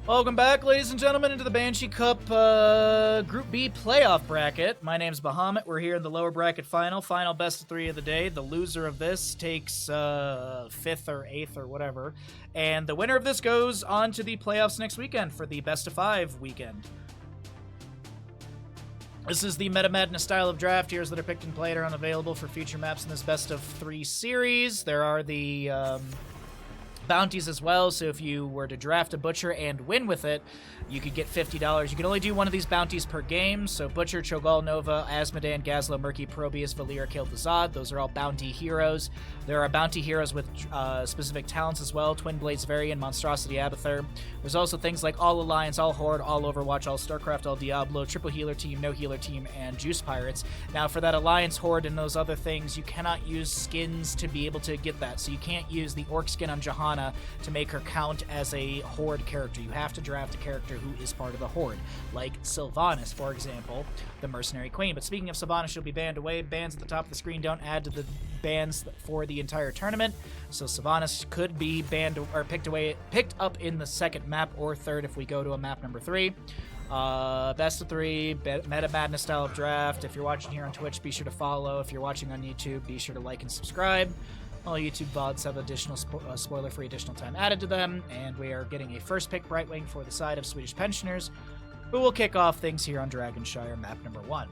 Welcome back, ladies and gentlemen, into the Banshee Cup Group B playoff bracket. My name's Bahamut. We're here in the lower bracket final best of 3 of the day. The loser of this takes 5th or 8th or whatever. And the winner of this goes on to the playoffs next weekend for the best of 5 weekend. This is the Meta Madness style of draft. Heroes that are picked and played are unavailable for future maps in this best of 3 series. There are the bounties as well, so if you were to draft a Butcher and win with it, you could get $50. You can only do one of these bounties per game, so Butcher, Cho'Gall, Nova, Asmodean, Gazlo, Murky, Probius, Valir, Kil'Thuzad, those are all bounty heroes. There are bounty heroes with specific talents as well, Twin Blades Varian, Monstrosity Abathur. There's also things like All Alliance, All Horde, All Overwatch, All StarCraft, All Diablo, Triple Healer Team, No Healer Team, and Juice Pirates. Now for that Alliance, Horde, and those other things, you cannot use skins to be able to get that, so you can't use the Orc skin on Jahanna to make her count as a Horde character. You have to draft a character who is part of the Horde, like Sylvanas, for example, the Mercenary Queen. But speaking of Sylvanas, she'll be banned away. Bans at the top of the screen don't add to the bans for the entire tournament, so Sylvanas could be banned or picked up in the second map or third if we go to a map number 3. Best of 3, Meta Madness style of draft. If you're watching here on Twitch, be sure to follow. If you're watching on YouTube, be sure to like and subscribe. All YouTube VODs have additional spoiler-free additional time added to them, and we are getting a first pick Brightwing for the side of Swedish Pensioners, who will kick off things here on Dragonshire, map number 1.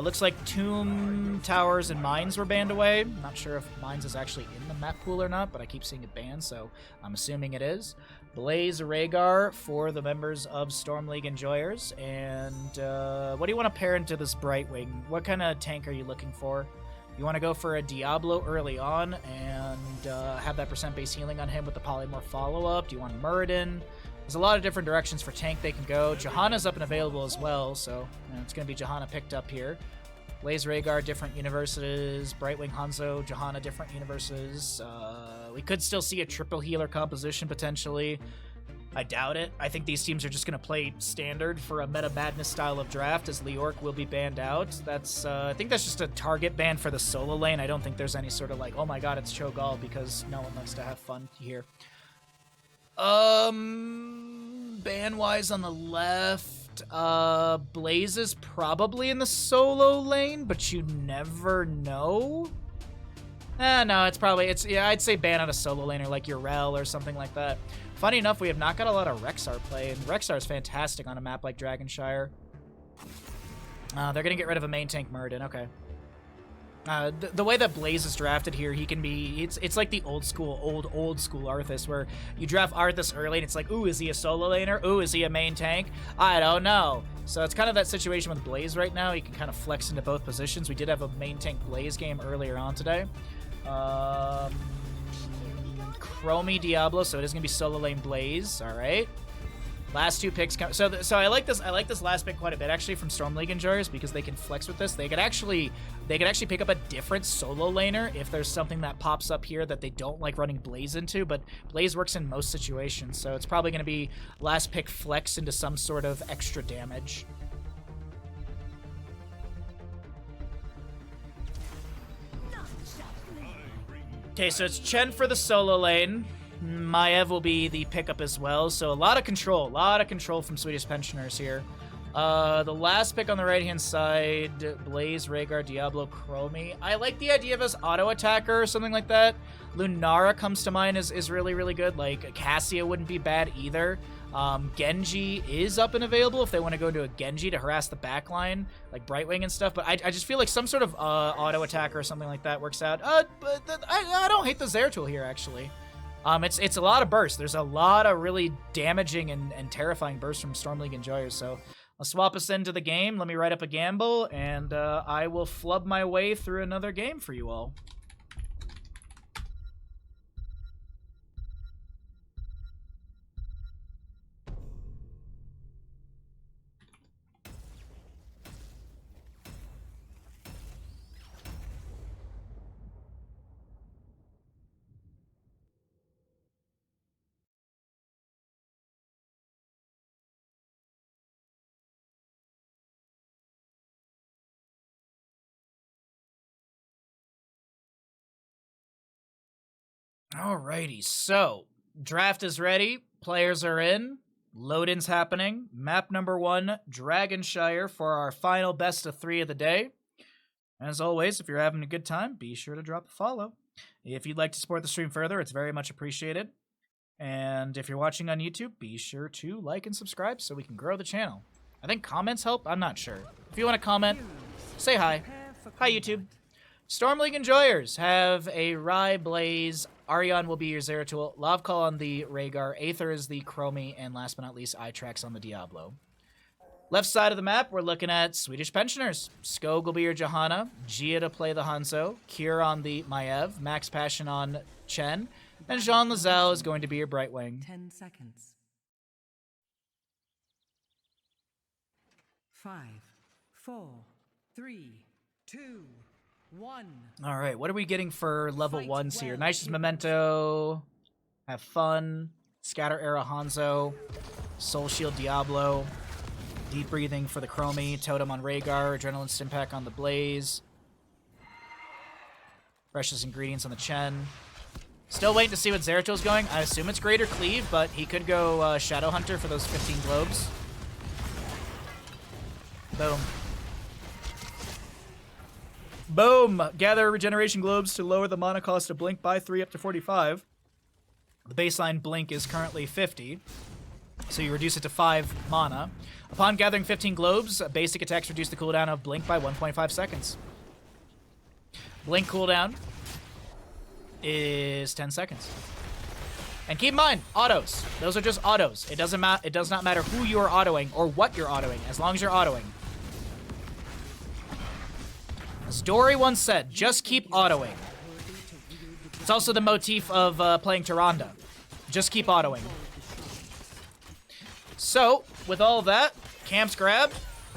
Looks like Tomb Towers and Mines were banned away. I'm not sure if Mines is actually in the map pool or not, but I keep seeing it banned, so I'm assuming it is. Blaze Rhaegar for the members of Storm League Enjoyers, and what do you want to pair into this Brightwing? What kind of tank are you looking for? You want to go for a Diablo early on and have that percent base healing on him with the Polymorph follow-up? Do you want Muradin? There's a lot of different directions for tank they can go. Johanna's up and available as well, so it's going to be Johanna picked up here. Blaze Rhaegar, different universes. Brightwing Hanzo, Johanna, different universes. We could still see a triple healer composition, potentially. I doubt it. I think these teams are just going to play standard for a Meta Madness style of draft, as Leorc will be banned out. That's I think that's just a target ban for the solo lane. I don't think there's any sort of like, oh my god, it's Cho'Gall, because no one likes to have fun here. Ban-wise on the left, Blaze is probably in the solo lane, but you never know. No, I'd say ban on a solo laner like Urel or something like that. Funny enough, we have not got a lot of Rexxar play, and Rexxar is fantastic on a map like Dragonshire. They're going to get rid of a main tank Muradin, okay. The way that Blaze is drafted here, he can be, it's like the old school Arthas, where you draft Arthas early and it's like, ooh, is he a solo laner? Ooh, is he a main tank? I don't know. So it's kind of that situation with Blaze right now. He can kind of flex into both positions. We did have a main tank Blaze game earlier on today. Chromie Diablo, so it is going to be solo lane Blaze, all right. Last 2 picks come. So I like this last pick quite a bit actually from Storm League Enjoyers, because they can flex with this. They could actually pick up a different solo laner if there's something that pops up here that they don't like running Blaze into, but Blaze works in most situations, so it's probably going to be last pick flex into some sort of extra damage. Okay, so it's Chen for the solo lane. Maev will be the pickup as well, so a lot of control from Swedish Pensioners here. The last pick on the right-hand side, Blaze, Rhaegar, Diablo, Chromie. I like the idea of as auto-attacker or something like that. Lunara comes to mind is really, really good. Like, Cassia wouldn't be bad either. Genji is up and available if they want to go to a Genji to harass the backline, like Brightwing and stuff, but I just feel like some sort of auto-attacker or something like that works out. But I don't hate the Zeratul here, actually. It's a lot of bursts. There's a lot of really damaging and terrifying bursts from Storm League Enjoyers, so I'll swap us into the game. Let me write up a gamble, and I will flub my way through another game for you all. Alrighty, so Draft is ready. Players are in. Load-in's happening. Map number 1, Dragonshire, for our final best of 3 of the day. As always, if you're having a good time, be sure to drop a follow. If you'd like to support the stream further, it's very much appreciated. And if you're watching on YouTube, be sure to like and subscribe so we can grow the channel. I think comments help? I'm not sure. If you want to comment, say hi. Hi, YouTube. Storm League enjoyers have a Rye Blaze. Arion will be your Zeratul. Lavcall on the Rhaegar. Aether is the Chromie. And last but not least, Itrax on the Diablo. Left side of the map, we're looking at Swedish pensioners. Skog will be your Johanna. Gia to play the Hanzo. Kier on the Maiev. Max Passion on Chen. And Jean Lazelle is going to be your Brightwing. 10 seconds. 5, 4, 3, 2, 1. All right, what are we getting for level 1s here? Nice's Memento. Have fun. Scatter Era Hanzo. Soul Shield Diablo. Deep Breathing for the Chromie. Totem on Rhaegar. Adrenaline Stimpack on the Blaze. Precious Ingredients on the Chen. Still waiting to see what Zeratul's going. I assume it's Greater Cleave, but he could go Shadowhunter for those 15 globes. Boom. Boom! Gather regeneration globes to lower the mana cost of Blink by 3 up to 45. The baseline Blink is currently 50, so you reduce it to 5 mana. Upon gathering 15 globes, basic attacks reduce the cooldown of Blink by 1.5 seconds. Blink cooldown is 10 seconds. And keep in mind, autos. Those are just autos. It does not matter who you are autoing or what you're autoing, as long as you're autoing. As Dory once said, just keep autoing. It's also the motif of playing Tyrande. Just keep autoing. So, with all of that, camps grabbed.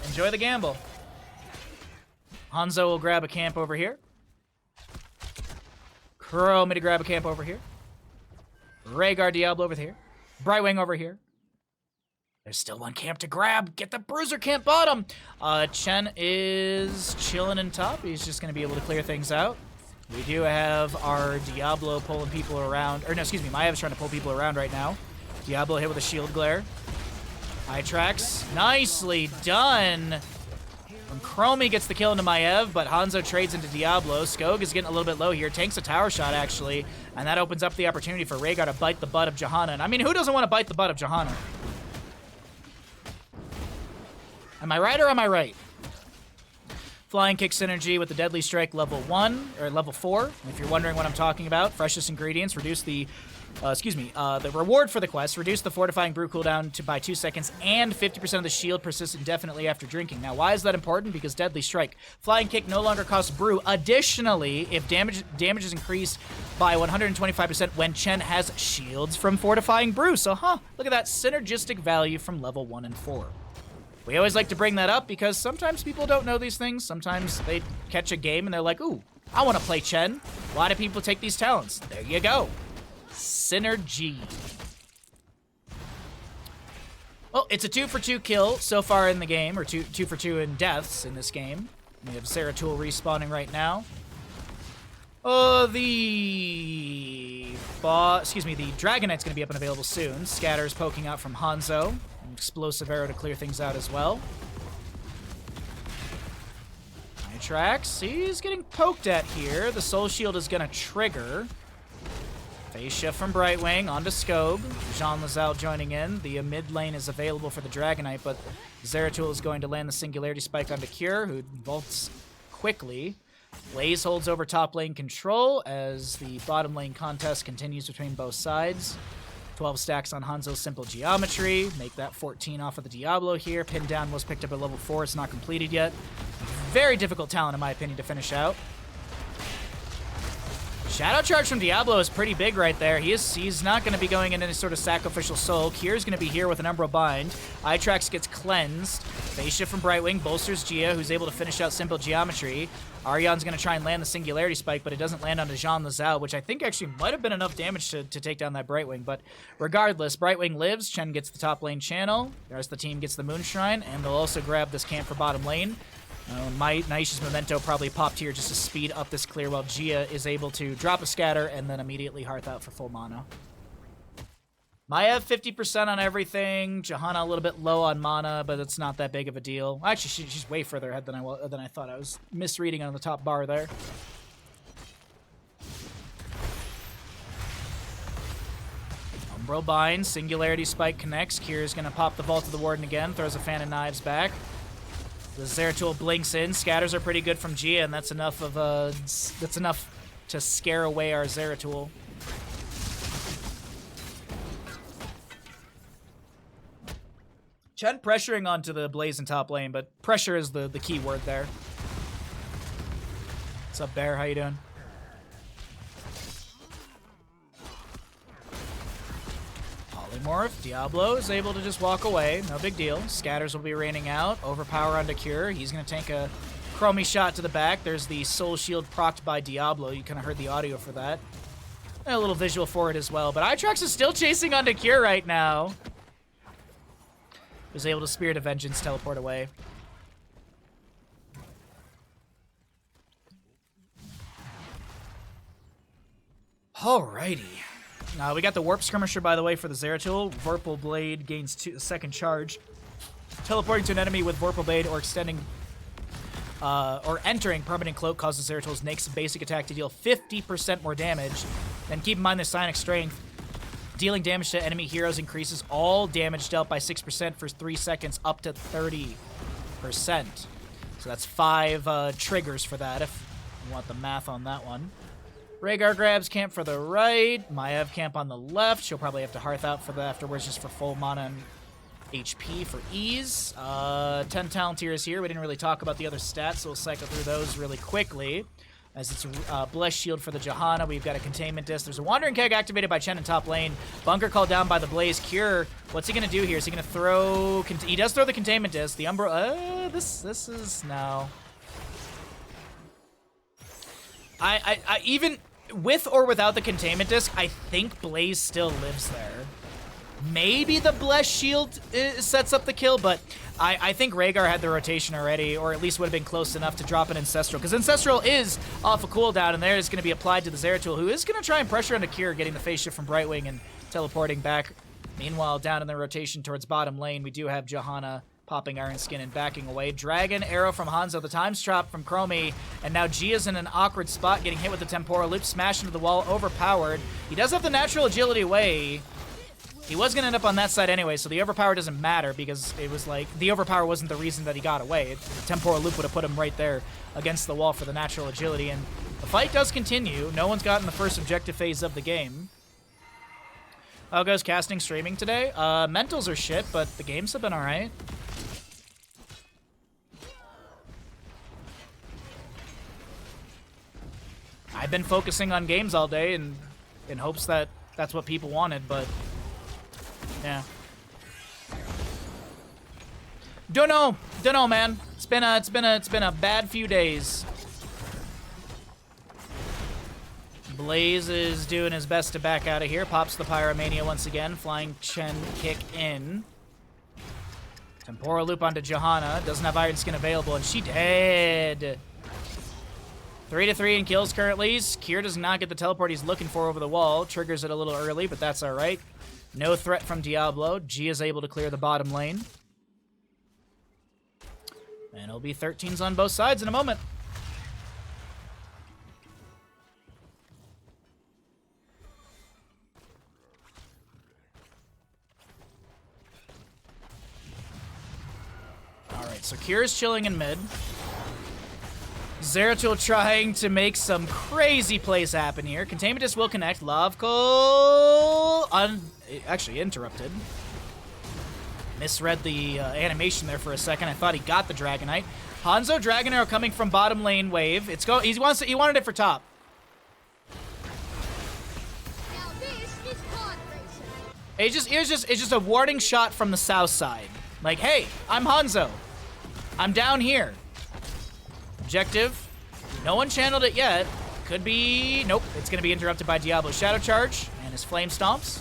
Enjoy the gamble. Hanzo will grab a camp over here. Chromie to grab a camp over here. Rhaegar Diablo over here. Brightwing over here. There's still one camp to grab. Get the Bruiser camp bottom. Chen is chilling in top. He's just going to be able to clear things out. We do have our Diablo pulling people around. Or no, excuse me. Maiev is trying to pull people around right now. Diablo hit with a shield glare. Itrax. Nicely done. And Chromie gets the kill into Maiev, but Hanzo trades into Diablo. Skog is getting a little bit low here. Tanks a tower shot, actually. And that opens up the opportunity for Rhaegar to bite the butt of Johanna. And I mean, who doesn't want to bite the butt of Johanna? Am I right or am I right? Flying Kick synergy with the Deadly Strike level 1, or level 4. If you're wondering what I'm talking about, Freshest Ingredients, reduce the, the reward for the quest, reduce the Fortifying Brew cooldown by 2 seconds, and 50% of the shield persists indefinitely after drinking. Now, why is that important? Because Deadly Strike. Flying Kick no longer costs brew. Additionally, if damage is increased by 125% when Chen has shields from Fortifying Brew. So, look at that synergistic value from level 1 and 4. We always like to bring that up because sometimes people don't know these things. Sometimes they catch a game and they're like, ooh, I want to play Chen. Why do people take these talents? There you go. Synergy. Well, it's a 2-for-2 kill so far in the game, or 2-for-2 in deaths in this game. We have Zeratul respawning right now. The Dragon Knight's going to be up and available soon. Scatter's poking out from Hanzo. Explosive arrow to clear things out as well. Itrax, he's getting poked at here. The Soul Shield is going to trigger. Phase shift from Brightwing onto Skog. Jean Lazelle joining in. The mid lane is available for the Dragon Knight, but Zeratul is going to land the Singularity Spike onto Cure, who vaults quickly. Blaze holds over top lane control as the bottom lane contest continues between both sides. 12 stacks on Hanzo's Simple Geometry. Make that 14 off of the Diablo here. Pin down was picked up at level 4. It's not completed yet. Very difficult talent, in my opinion, to finish out. Shadow Charge from Diablo is pretty big right there. He's not going to be going into any sort of sacrificial soul. Kier's going to be here with an Umbral Bind. Itrax gets cleansed. Phase shift from Brightwing bolsters Gia, who's able to finish out Simple Geometry. Arion's going to try and land the Singularity Spike, but it doesn't land onto Jean Lazelle, which I think actually might have been enough damage to take down that Brightwing. But regardless, Brightwing lives. Chen gets the top lane channel. The rest of the team gets the Moonshine, and they'll also grab this camp for bottom lane. Naisha's Memento probably popped here just to speed up this clear while Gia is able to drop a scatter and then immediately hearth out for full mana. Maya 50% on everything. Johanna a little bit low on mana, but it's not that big of a deal. Actually, she's way further ahead than I thought. I was misreading on the top bar there. Umbro binds, Singularity Spike connects. Kier's gonna pop the Vault of the Warden again, throws a Fan of Knives back. The Zeratul blinks in. Scatters are pretty good from Gia, and that's enough to scare away our Zeratul. Chen pressuring onto the Blaze in top lane, but pressure is the key word there. What's up, Bear? How you doing? Polymorph. Diablo is able to just walk away. No big deal. Scatters will be raining out. Overpower onto Cure. He's going to tank a Chromie shot to the back. There's the Soul Shield procced by Diablo. You kind of heard the audio for that. And a little visual for it as well. But Itrax is still chasing onto Cure right now. Was able to Spirit of Vengeance teleport away. Alrighty. We got the Warp Skirmisher, by the way, for the Zeratul. Vorpal Blade gains second charge. Teleporting to an enemy with Vorpal Blade or entering Permanent Cloak causes Zeratul's next basic attack to deal 50% more damage. And keep in mind their Psionic Strength. Dealing damage to enemy heroes increases all damage dealt by 6% for 3 seconds up to 30%. So that's 5 triggers for that if you want the math on that one. Rhaegar grabs camp for the right. Maiev camp on the left. She'll probably have to Hearth out for the afterwards just for full mana and HP for ease. 10 Talontiers here. We didn't really talk about the other stats, so we'll cycle through those really quickly. As it's Bless Shield for the Johanna. We've got a Containment Disc. There's a Wandering Keg activated by Chen in top lane. Bunker called down by the Blaze. Cure. What's he going to do here? Is he going to throw... He does throw the Containment Disc. The Umbra... This is... No. I even... With or without the Containment Disc, I think Blaze still lives there. Maybe the Bless Shield sets up the kill, but I think Rhaegar had the rotation already, or at least would have been close enough to drop an Ancestral, because Ancestral is off a cooldown, and there is going to be applied to the Zeratul, who is going to try and pressure onto Cure, getting the phase shift from Brightwing and teleporting back. Meanwhile, down in the rotation towards bottom lane, we do have Johanna popping Iron Skin and backing away. Dragon Arrow from Hanzo, the Times Trap from Chromie, and now Gia's in an awkward spot, getting hit with the Temporal Loop, smashed into the wall, overpowered. He does have the Natural Agility away. He was going to end up on that side anyway, so the overpower doesn't matter because it was like, the overpower wasn't the reason that he got away. The Temporal Loop would have put him right there against the wall for the Natural Agility, and the fight does continue. No one's gotten the first objective phase of the game. How goes casting streaming today? Mentals are shit, but the games have been alright. I've been focusing on games all day in hopes that that's what people wanted, but yeah. Don't know, man. It's been a bad few days. Blaze is doing his best to back out of here. Pops the Pyromania once again. Flying Chen kick in. Temporal Loop onto Johanna. Doesn't have Iron Skin available, and she dead. 3-3 in kills currently. Kier does not get the teleport he's looking for over the wall. Triggers it a little early, but that's all right. No threat from Diablo. G is able to clear the bottom lane. And it'll be 13s on both sides in a moment. Alright, so Kier's chilling in mid. Zeratul trying to make some crazy plays happen here. Containment Disc will connect. Lovecoal actually interrupted. Misread the animation there for a second. I thought he got the Dragonite. Hanzo Dragon Arrow coming from bottom lane wave. He wanted it for top. Now this is pod racing. It's just a warding shot from the south side. Like, hey, I'm Hanzo. I'm down here. Objective. No one channeled it yet. Could be... Nope. It's going to be interrupted by Diablo's Shadow Charge and his Flame Stomps.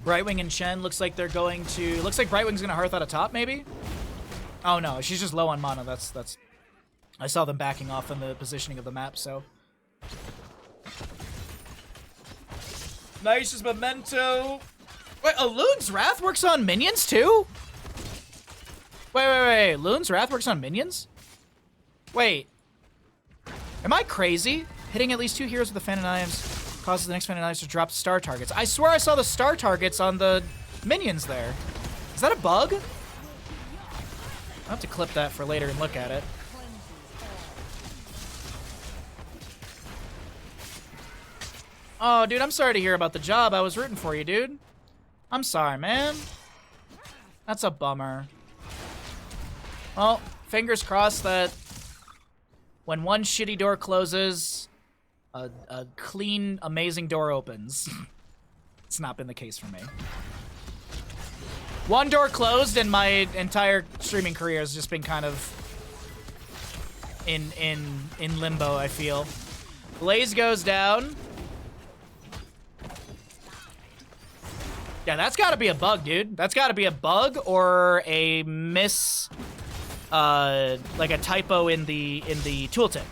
Brightwing and Chen looks like they're going to... Looks like Brightwing's going to Hearth out of top, maybe? Oh, no. She's just low on mana. That's... I saw them backing off in the positioning of the map, so... Nice as memento. Wait, Loon's Wrath works on minions too? Wait. Loon's Wrath works on minions? Wait. Am I crazy? Hitting at least 2 heroes with the Fan of Knives causes the next Fan of Knives to drop star targets. I swear I saw the star targets on the minions there. Is that a bug? I'll have to clip that for later and look at it. Oh, dude, I'm sorry to hear about the job. I was rooting for you, dude. I'm sorry, man. That's a bummer. Well, fingers crossed that when one shitty door closes, a clean, amazing door opens. It's not been the case for me. One door closed and my entire streaming career has just been kind of in limbo, I feel. Blaze goes down. Yeah, that's gotta be a bug, dude. That's gotta be a bug or a like a typo in the tooltip.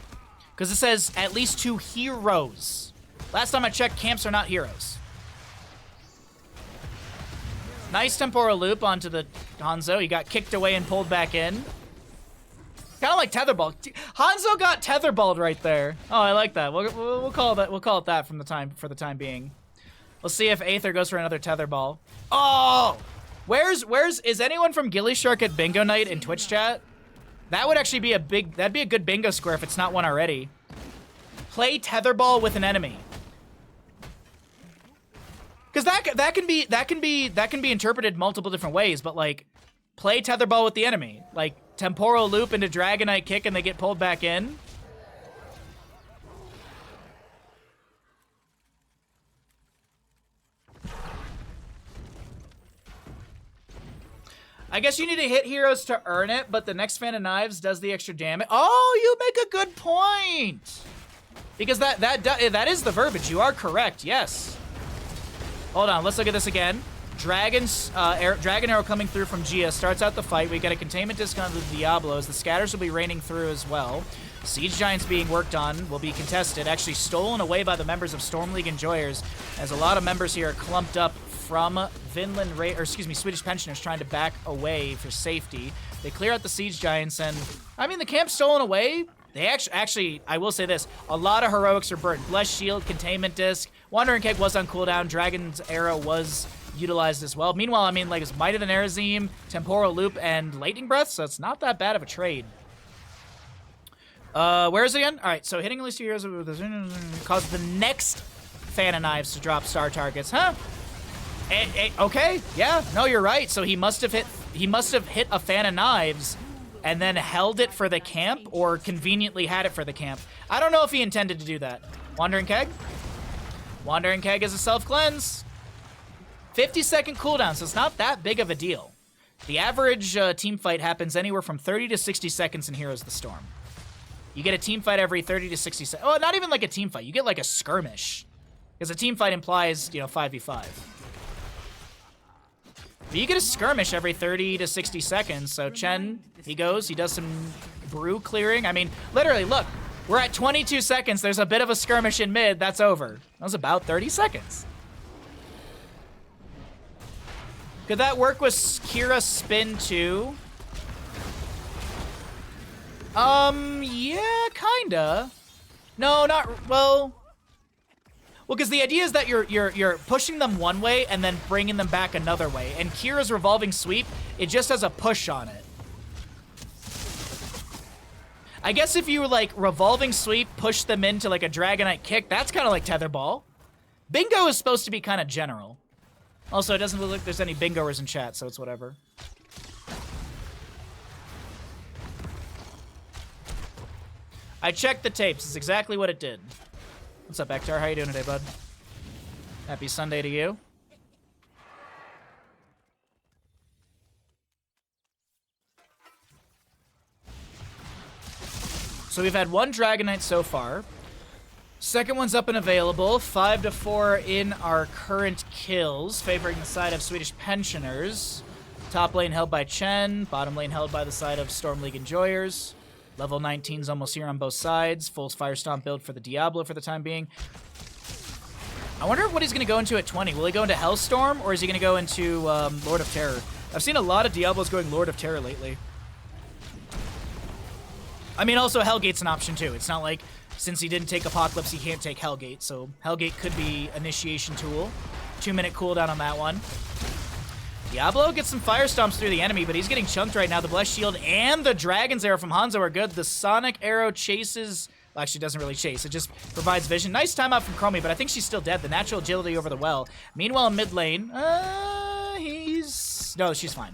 Because it says at least 2 heroes. Last time I checked, camps are not heroes. Nice temporal loop onto the Hanzo. He got kicked away and pulled back in. Kind of like tetherball. Hanzo got tetherballed right there. Oh, I like that. We'll call that. We'll call it that for the time being. Let's see if Aether goes for another tetherball. Oh, is anyone from Gilly Shark at Bingo Night in Twitch chat? That would actually be that'd be a good bingo square if it's not one already. Play tetherball with an enemy. Because that can be interpreted multiple different ways, but like, play tetherball with the enemy. Like, temporal loop into Dragonite kick and they get pulled back in. I guess you need to hit heroes to earn it, but the next Fan of Knives does the extra damage. Oh, you make a good point. Because that is the verbiage. You are correct, yes. Hold on, let's look at this again. Dragon Arrow coming through from Gia starts out the fight. We get a containment discount of the Diablos. The scatters will be raining through as well. Siege Giants being worked on will be contested, actually stolen away by the members of Storm League Enjoyers, as a lot of members here are clumped up from Swedish pensioners trying to back away for safety. They clear out the Siege Giants, and I mean, the camp's stolen away. They actually, I will say this, a lot of heroics are burnt. Blessed Shield, Containment Disc, Wandering Keg was on cooldown, Dragon's Arrow was utilized as well. Meanwhile, I mean, like, it's Might of the Nerazim, Temporal Loop, and Lightning Breath, so it's not that bad of a trade. Where is it again? All right, so hitting at least 2 heroes causes the next Fan of Knives to drop star targets, huh? Okay, yeah, no, you're right. So he must have hit a Fan of Knives and then held it for the camp, or conveniently had it for the camp. I don't know if he intended to do that. Wandering Keg? Wandering Keg is a self-cleanse. 50-second cooldown, so it's not that big of a deal. The average team fight happens anywhere from 30 to 60 seconds in Heroes of the Storm. You get a team fight every 30 to 60 seconds. Oh, not even like a team fight. You get like a skirmish. Because a team fight implies, 5v5. But you get a skirmish every 30 to 60 seconds. So Chen, he does some brew clearing. I mean, literally, look. We're at 22 seconds. There's a bit of a skirmish in mid. That's over. That was about 30 seconds. Could that work with Kira spin too? Yeah, kinda. No, not, well, because the idea is that you're pushing them one way and then bringing them back another way. And Kira's revolving sweep, it just has a push on it. I guess if you like revolving sweep, push them into like a Dragonite kick, that's kind of like tetherball. Bingo is supposed to be kind of general. Also, it doesn't look like there's any bingoers in chat, so it's whatever. I checked the tapes. It's exactly what it did. What's up, Ektar? How you doing today, bud? Happy Sunday to you. So we've had one Dragonite so far. Second one's up and available. 5-4 in our current kills, favoring the side of Swedish pensioners. Top lane held by Chen. Bottom lane held by the side of Storm League Enjoyers. Level 19's almost here on both sides. Full Fire Stomp build for the Diablo for the time being. I wonder what he's going to go into at 20. Will he go into Hellstorm, or is he going to go into Lord of Terror? I've seen a lot of Diablos going Lord of Terror lately. I mean, also Hellgate's an option too. It's not like since he didn't take Apocalypse, he can't take Hellgate. So Hellgate could be initiation tool. 2-minute cooldown on that one. Diablo gets some fire stomps through the enemy, but he's getting chunked right now. The Blessed Shield and the Dragon's Arrow from Hanzo are good. The Sonic Arrow chases... Well, actually, doesn't really chase. It just provides vision. Nice timeout from Chromie, but I think she's still dead. The natural agility over the well. Meanwhile, mid lane, No, she's fine.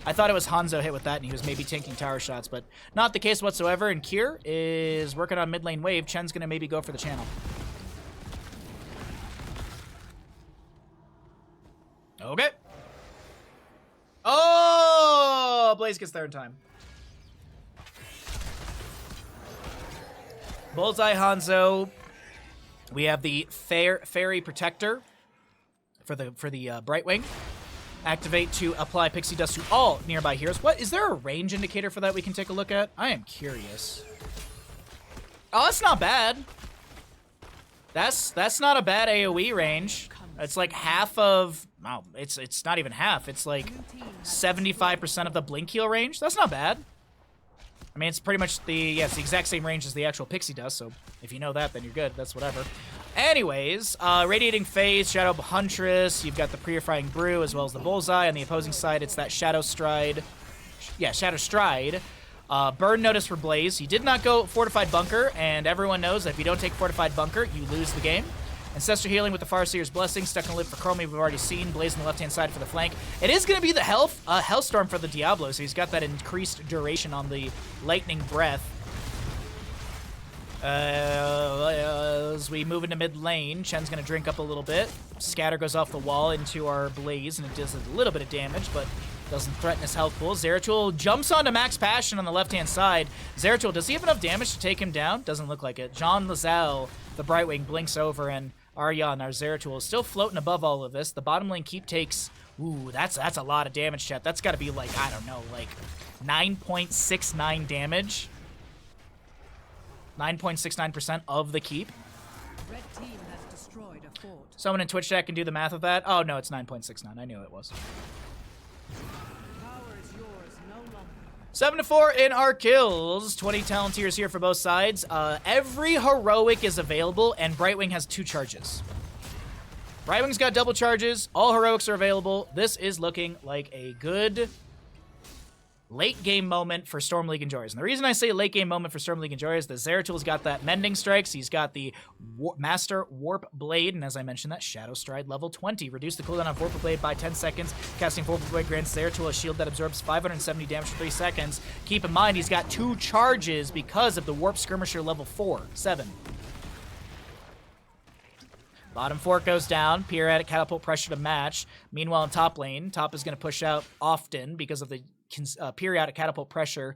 I thought it was Hanzo hit with that, and he was maybe tanking tower shots, but not the case whatsoever. And Kier is working on mid lane wave. Chen's going to maybe go for the channel. Okay. Oh! Blaze gets there in time. Bullseye Hanzo. We have the Fairy Protector for the Brightwing. Activate to apply Pixie Dust to all nearby heroes. What is there a range indicator for that we can take a look at? I am curious. Oh, that's not bad. That's not a bad AoE range. It's like half of... Wow, it's not even half. It's like 75% of the Blink Heal range. That's not bad. I mean, it's pretty much it's the exact same range as the actual Pixie Dust, so if you know that, then you're good. That's whatever. Anyways, Radiating Phase, Shadow Huntress, you've got the Purifying Brew as well as the Bullseye. On the opposing side, it's that Shadow Stride. Yeah, Shadow Stride. Burn Notice for Blaze. He did not go Fortified Bunker, and everyone knows that if you don't take Fortified Bunker, you lose the game. Ancestor Healing with the Farseer's Blessing. Stuck in the lid for Chromie, we've already seen. Blaze on the left-hand side for the flank. It is going to be the Hellstorm for the Diablo, so he's got that increased duration on the Lightning Breath. As we move into mid lane, Chen's going to drink up a little bit. Scatter goes off the wall into our Blaze, and it does a little bit of damage, but doesn't threaten his health pool. Zeratul jumps onto Max Passion on the left-hand side. Zeratul, does he have enough damage to take him down? Doesn't look like it. Jean Lazelle, the Brightwing, blinks over, and Aryan, our Zeratul, is still floating above all of this. The bottom lane keep takes... Ooh, that's a lot of damage, chat. That's got to be like, I don't know, like 9.69 damage. 9.69% of the keep. Red team has destroyed a fort. Someone in Twitch chat can do the math of that. Oh, no, it's 9.69. I knew it was. Power is yours no longer. 7-4 in our kills. 20 Talonteers here for both sides. Every heroic is available, and Brightwing has 2 charges. Brightwing's got double charges. All heroics are available. This is looking like a good late game moment for Storm League Enjoyers. And the reason I say late game moment for Storm League Enjoyers is that Zeratul's got that Mending Strikes. He's got the Master Warp Blade. And as I mentioned, that Shadow Stride level 20. Reduce the cooldown on Warp Blade by 10 seconds. Casting Warp Blade grants Zeratul a shield that absorbs 570 damage for 3 seconds. Keep in mind, he's got 2 charges because of the Warp Skirmisher level 7. Bottom fork goes down. Periodic Catapult pressure to match. Meanwhile, in top lane, top is going to push out often because of the periodic catapult pressure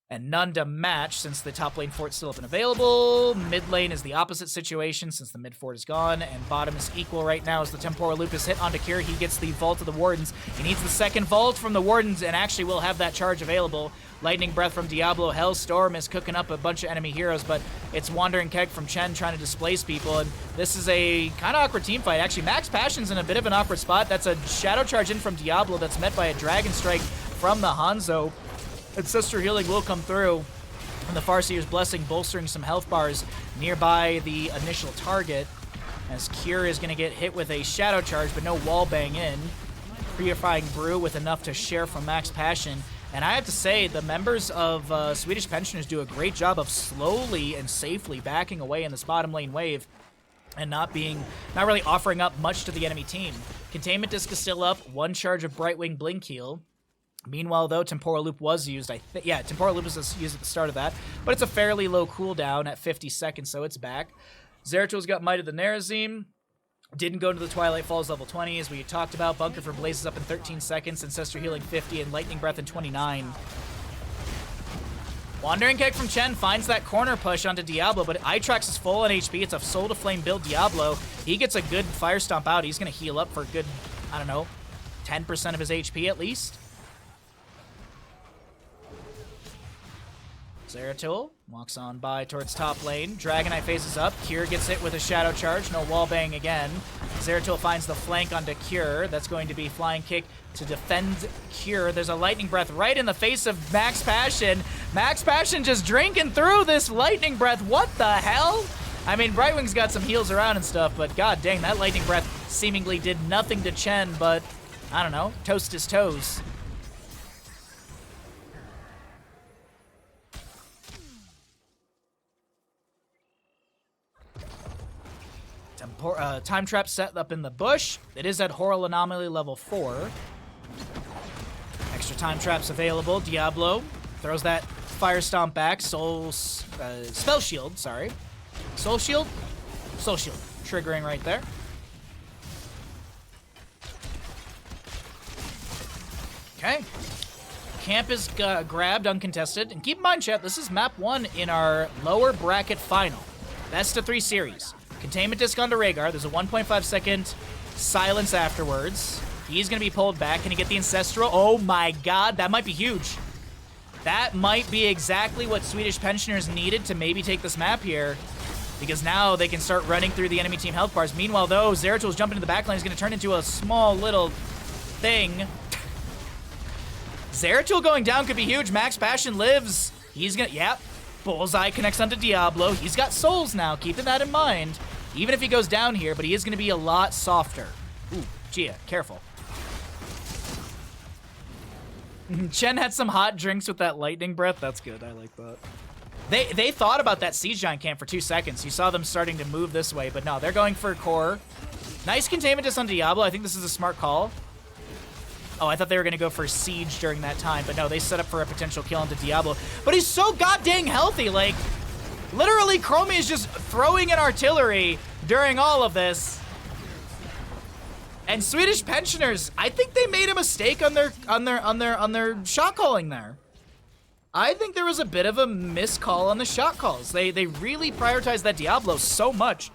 and none to match since the top lane fort's still up and available. Mid lane is the opposite situation since the mid fort is gone, and bottom is equal right now as the Temporal Loop is hit onto Kier. He gets the Vault of the Wardens. He needs the second Vault from the Wardens and actually will have that charge available. Lightning Breath from Diablo. Hellstorm is cooking up a bunch of enemy heroes, but it's Wandering Keg from Chen trying to displace people, and this is a kind of awkward team fight. Actually, Max Passion's in a bit of an awkward spot. That's a Shadow Charge in from Diablo that's met by a Dragon Strike from the Hanzo. Ancestor Healing will come through, and the Farseer's Blessing bolstering some health bars nearby the initial target, as Kier is going to get hit with a Shadow Charge, but no wall bang in. Purifying Brew with enough to share from Max Passion. And I have to say, the members of Swedish Pensioners do a great job of slowly and safely backing away in this bottom lane wave and not really offering up much to the enemy team. Containment Disc is still up, 1 charge of Brightwing Blink Heal. Meanwhile, though, Temporal Loop was used. Temporal Loop was used at the start of that, but it's a fairly low cooldown at 50 seconds, so it's back. Zeratul's got Might of the Nerazim. Didn't go into the Twilight Falls level 20, as we talked about. Bunker for Blazes up in 13 seconds, Ancestor Healing 50, and Lightning Breath in 29. Wandering Keg from Chen finds that corner push onto Diablo, but Itrax is full on HP. It's a Soul to Flame build Diablo. He gets a good Fire Stomp out. He's going to heal up for a good, 10% of his HP at least. Zeratul walks on by towards top lane. Dragonite phases up. Cure gets hit with a Shadow Charge. No wallbang again. Zeratul finds the flank onto Cure. That's going to be Flying Kick to defend Cure. There's a Lightning Breath right in the face of Max Passion. Max Passion just drinking through this Lightning Breath. What the hell? I mean, Brightwing's got some heals around and stuff, but god dang, that Lightning Breath seemingly did nothing to Chen, but I don't know, toast his toes. Time trap set up in the bush. It is at Horror Anomaly level 4. Extra time traps available. Diablo throws that Fire Stomp back. Spell Shield, sorry. Soul Shield? Soul Shield. Triggering right there. Okay. Camp is grabbed, uncontested. And keep in mind, chat, this is map 1 in our lower bracket final. Best of 3 series. Containment disc onto Rhaegar. There's a 1.5 second silence afterwards. He's going to be pulled back. Can he get the Ancestral? Oh my god, that might be huge. That might be exactly what Swedish Pensioners needed to maybe take this map here. Because now they can start running through the enemy team health bars. Meanwhile, though, Zeratul's jumping into the backline. He's going to turn into a small little thing. Zeratul going down could be huge. Max Passion lives. He's going to... Yep. Bullseye connects onto Diablo. He's got souls now, keeping that in mind. Even if he goes down here, but he is going to be a lot softer. Ooh, Gia, careful. Chen had some hot drinks with that Lightning Breath. That's good. I like that. They thought about that Siege Giant camp for 2 seconds. You saw them starting to move this way, but no, they're going for core. Nice containment just on Diablo. I think this is a smart call. Oh, I thought they were going to go for Siege during that time, but no, they set up for a potential kill into Diablo. But he's so goddamn healthy, like, literally Chromie is just throwing in artillery during all of this. And Swedish Pensioners, I think they made a mistake on their shot calling there. I think there was a bit of a miscall on the shot calls. They really prioritized that Diablo so much.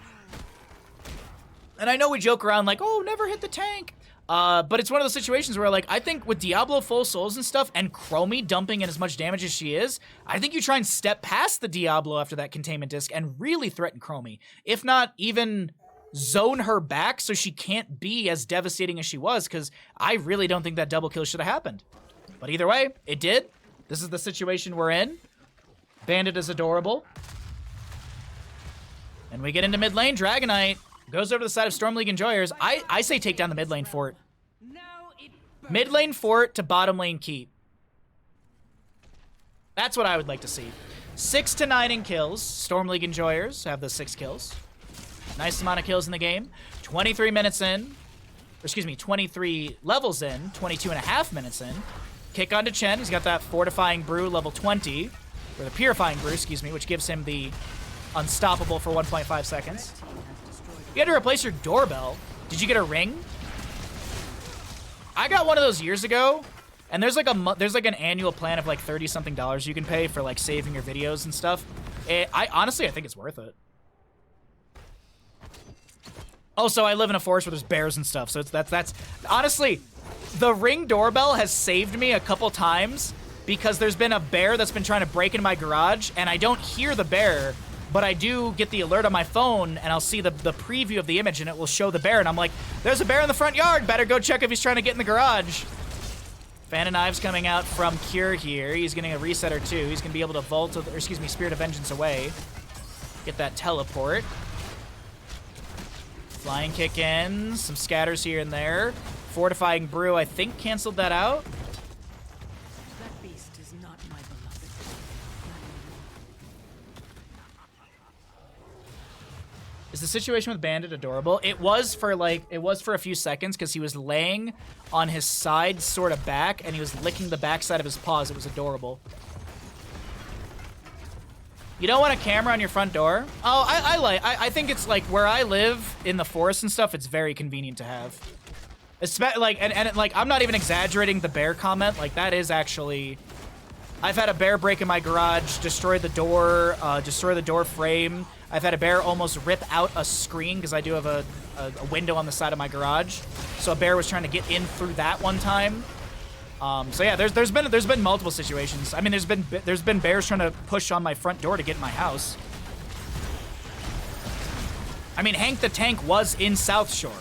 And I know we joke around like, oh, never hit the tank. But it's one of those situations where, like, I think with Diablo full souls and stuff and Chromie dumping in as much damage as she is, I think you try and step past the Diablo after that containment disc and really threaten Chromie. If not, even zone her back so she can't be as devastating as she was, because I really don't think that double kill should have happened. But either way, it did. This is the situation we're in. Bandit is adorable. And we get into mid lane. Dragonite goes over to the side of Storm League Enjoyers. I say take down the mid lane fort. Mid lane fort to bottom lane keep. That's what I would like to see. 6 to 9 in kills. Storm League Enjoyers have the 6 kills. Nice amount of kills in the game. 23 minutes in. Or excuse me, 23 levels in. 22 and a half minutes in. Kick onto Chen. He's got that Fortifying Brew level 20. Or the Purifying Brew, excuse me, which gives him the Unstoppable for 1.5 seconds. You had to replace your doorbell. Did you get a ring? I got one of those years ago, and there's like an annual plan of like $30-something you can pay for like saving your videos and stuff. Honestly, I think it's worth it. Also, I live in a forest where there's bears and stuff, so that's honestly, the Ring doorbell has saved me a couple times because there's been a bear that's been trying to break into my garage, and I don't hear the bear, but I do get the alert on my phone, and I'll see the preview of the image, and it will show the bear, and I'm like, there's a bear in the front yard, better go check if he's trying to get in the garage. Fan of Knives coming out from Cure here. He's getting a reset or two. He's going to be able to vault, or excuse me, Spirit of Vengeance away. Get that teleport. Flying kick in, some scatters here and there. Fortifying Brew, I think, canceled that out. That beast is not my beloved. Is the situation with Bandit adorable? It was for a few seconds because he was laying on his side, sort of back, and he was licking the backside of his paws. It was adorable. You don't want a camera on your front door? Oh, I think it's like where I live in the forest and stuff, it's very convenient to have. Like, and like, I'm not even exaggerating the bear comment. Like, that is actually, I've had a bear break in my garage, destroy the door frame. I've had a bear almost rip out a screen because I do have a window on the side of my garage. So a bear was trying to get in through that one time. So yeah, there's been multiple situations. I mean, there's been bears trying to push on my front door to get in my house. I mean, Hank the Tank was in South Shore,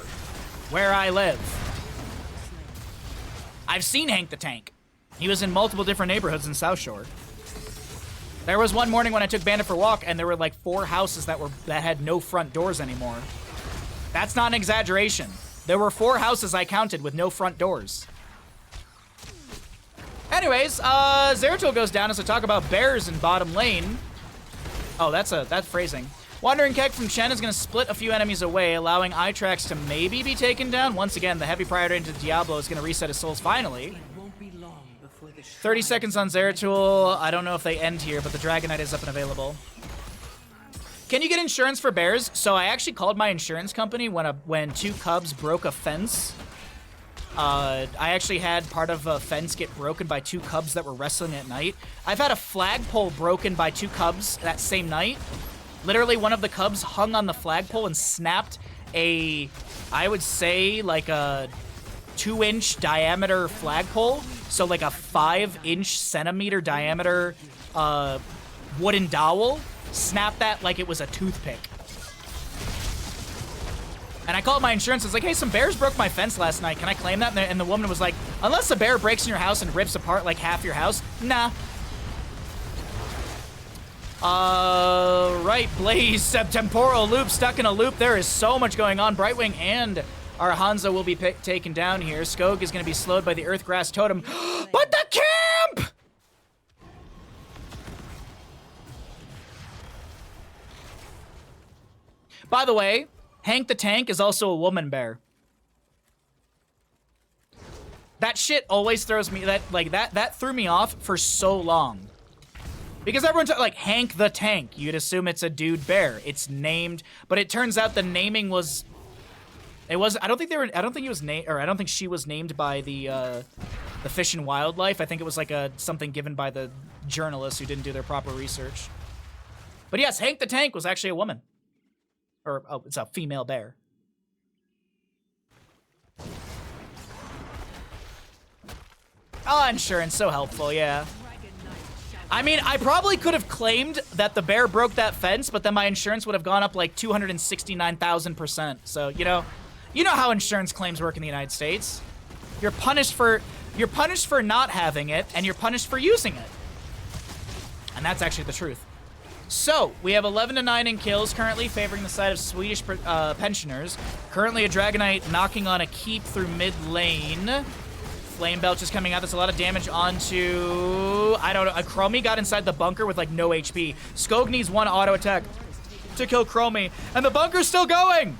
where I live. I've seen Hank the Tank. He was in multiple different neighborhoods in South Shore. There was one morning when I took Bandit for a walk, and there were like 4 houses that had no front doors anymore. That's not an exaggeration. There were 4 houses I counted with no front doors. Anyways, Zeratul goes down as I talk about bears in bottom lane. Oh, that's phrasing. Wandering Keg from Chen is going to split a few enemies away, allowing Itrax to maybe be taken down. Once again, the heavy priority into Diablo is going to reset his souls finally. 30 seconds on Zeratul. I don't know if they end here, but the Dragonite is up and available. Can you get insurance for bears? So I actually called my insurance company when 2 cubs broke a fence. I actually had part of a fence get broken by 2 cubs that were wrestling at night. I've had a flagpole broken by 2 cubs that same night. Literally, one of the cubs hung on the flagpole and snapped I would say, like a 2-inch diameter flagpole. So like a 5-inch centimeter diameter wooden dowel. Snapped that like it was a toothpick. And I called my insurance. I was like, hey, some bears broke my fence last night. Can I claim that? And the woman was like, unless a bear breaks in your house and rips apart like half your house, nah. Right, Blaze, temporal loop, stuck in a loop. There is so much going on. Brightwing and our Hanzo will be taken down here. Skog is going to be slowed by the Earthgrass Totem. But the camp! By the way, Hank the Tank is also a woman bear. That shit always throws me, that threw me off for so long. Because everyone's like, Hank the Tank, you'd assume it's a dude bear. It's named, but it turns out the naming was, I don't think she was named by the Fish and Wildlife. I think it was like something given by the journalists who didn't do their proper research. But yes, Hank the Tank was actually a woman. Or, oh, it's a female bear. Oh, insurance, so helpful, yeah. I mean, I probably could have claimed that the bear broke that fence, but then my insurance would have gone up like 269,000%. So, you know how insurance claims work in the United States. You're punished for not having it, and you're punished for using it. And that's actually the truth. So, we have 11-9 in kills currently, favoring the side of Swedish pensioners. Currently a Dragonite knocking on a keep through mid lane. Flame Belch is coming out. That's a lot of damage onto, I don't know, Chromie got inside the bunker with like no HP. Skog needs 1 auto attack to kill Chromie, and the bunker's still going!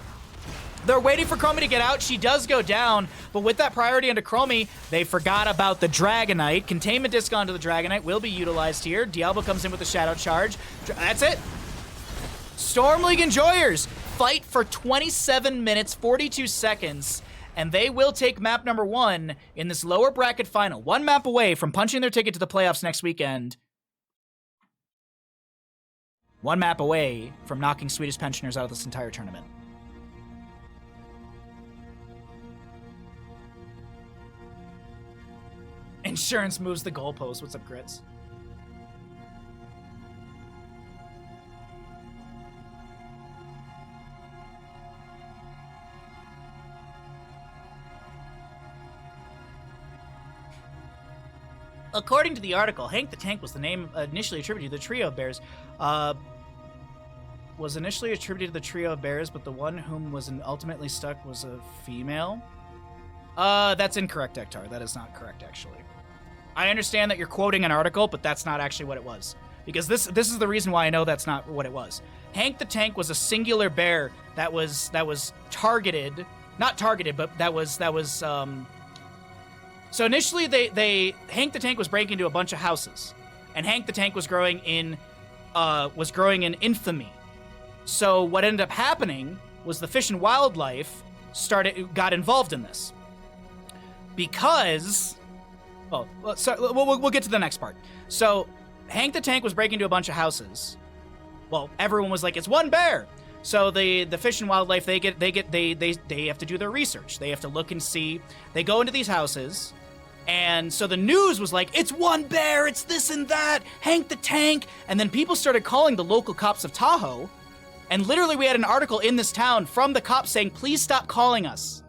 They're waiting for Chromie to get out. She does go down, but with that priority onto Chromie, they forgot about the Dragonite. Containment disc onto the Dragonite will be utilized here. Diablo comes in with a Shadow Charge. That's it. Storm League Enjoyers fight for 27 minutes, 42 seconds, and they will take map number 1 in this lower bracket final. 1 map away from punching their ticket to the playoffs next weekend. 1 map away from knocking Swedish pensioners out of this entire tournament. Insurance moves the goalpost. What's up, Grits? According to the article, Hank the Tank was the name initially attributed to the trio of bears. Was initially attributed to the trio of bears, but the one whom was ultimately stuck was a female. That's incorrect, Ektar. That is not correct, actually. I understand that you're quoting an article, but that's not actually what it was. Because this is the reason why I know that's not what it was. Hank the Tank was a singular bear that was targeted, not targeted, but that was so initially Hank the Tank was breaking into a bunch of houses, and Hank the Tank was growing in infamy. So what ended up happening was the Fish and Wildlife got involved in this. Because, well, so we'll get to the next part. So, Hank the Tank was breaking into a bunch of houses. Well, everyone was like, it's one bear. So the Fish and Wildlife, they have to do their research. They have to look and see. They go into these houses. And so the news was like, it's one bear, it's this and that, Hank the Tank. And then people started calling the local cops of Tahoe. And literally we had an article in this town from the cops saying, please stop calling us.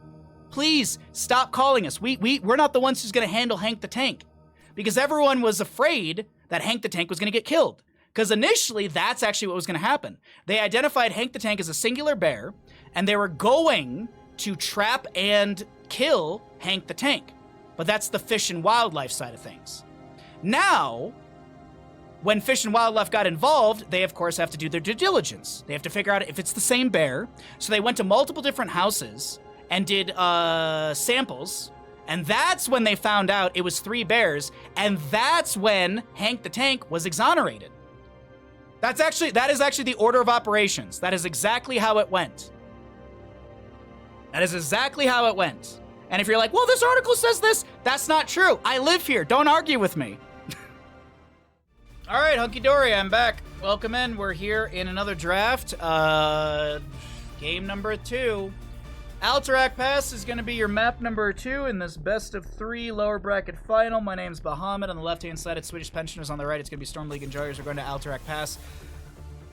Please stop calling us. We're not the ones who's going to handle Hank the Tank. Because everyone was afraid that Hank the Tank was going to get killed. Because initially, that's actually what was going to happen. They identified Hank the Tank as a singular bear, and they were going to trap and kill Hank the Tank. But that's the fish and wildlife side of things. Now, when Fish and Wildlife got involved, they of course have to do their due diligence. They have to figure out if it's the same bear. So they went to multiple different houses and did samples. And that's when they found out it was 3 bears. And that's when Hank the Tank was exonerated. That is actually the order of operations. That is exactly how it went. That is exactly how it went. And if you're like, well, this article says this, that's not true. I live here. Don't argue with me. All right, hunky dory, I'm back. Welcome in. We're here in another draft. Game number 2. Alterac Pass is going to be your map number 2 in this best of 3 lower bracket final. My name's Bahamut. On the left-hand side, it's Swedish Pensioners. On the right, it's going to be Storm League Enjoyers. We're going to Alterac Pass.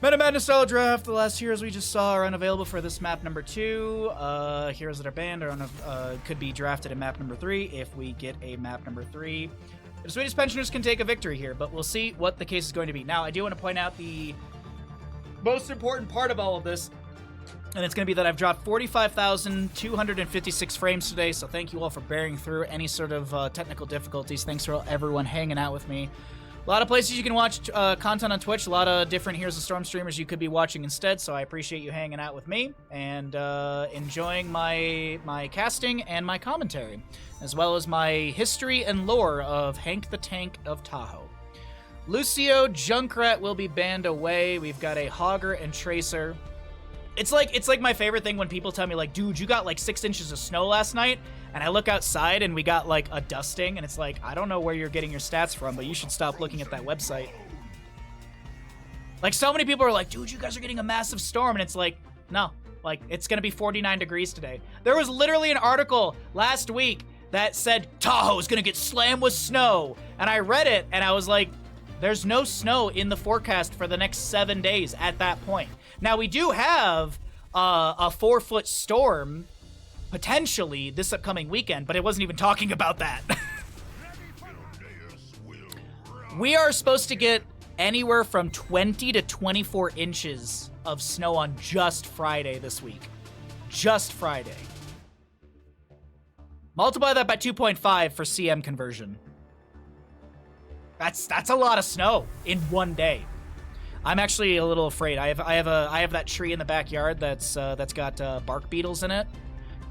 Meta Madness style draft. The last heroes we just saw are unavailable for this map number 2. Heroes that are banned are could be drafted in map number 3 if we get a map number 3. The Swedish Pensioners can take a victory here, but we'll see what the case is going to be. Now, I do want to point out the most important part of all of this, and it's going to be that I've dropped 45,256 frames today, so thank you all for bearing through any sort of technical difficulties. Thanks for everyone hanging out with me. A lot of places you can watch content on Twitch, a lot of different Heroes of Storm streamers you could be watching instead, so I appreciate you hanging out with me and enjoying my casting and my commentary, as well as my history and lore of Hank the Tank of Tahoe. Lucio Junkrat will be banned away. We've got a Hogger and Tracer. It's like my favorite thing when people tell me, like, dude, you got like 6 inches of snow last night, and I look outside and we got like a dusting, and it's like, I don't know where you're getting your stats from, but you should stop looking at that website. Like, so many people are like, dude, you guys are getting a massive storm, and it's like, no, like, it's gonna be 49 degrees today. There was literally an article last week that said Tahoe is gonna get slammed with snow, and I read it and I was like, there's no snow in the forecast for the next 7 days at that point. Now, we do have a 4-foot storm, potentially, this upcoming weekend, but it wasn't even talking about that. We are supposed to get anywhere from 20 to 24 inches of snow on just Friday this week. Just Friday. Multiply that by 2.5 for CM conversion. That's a lot of snow in one day. I'm actually a little afraid. I have that tree in the backyard that's got bark beetles in it,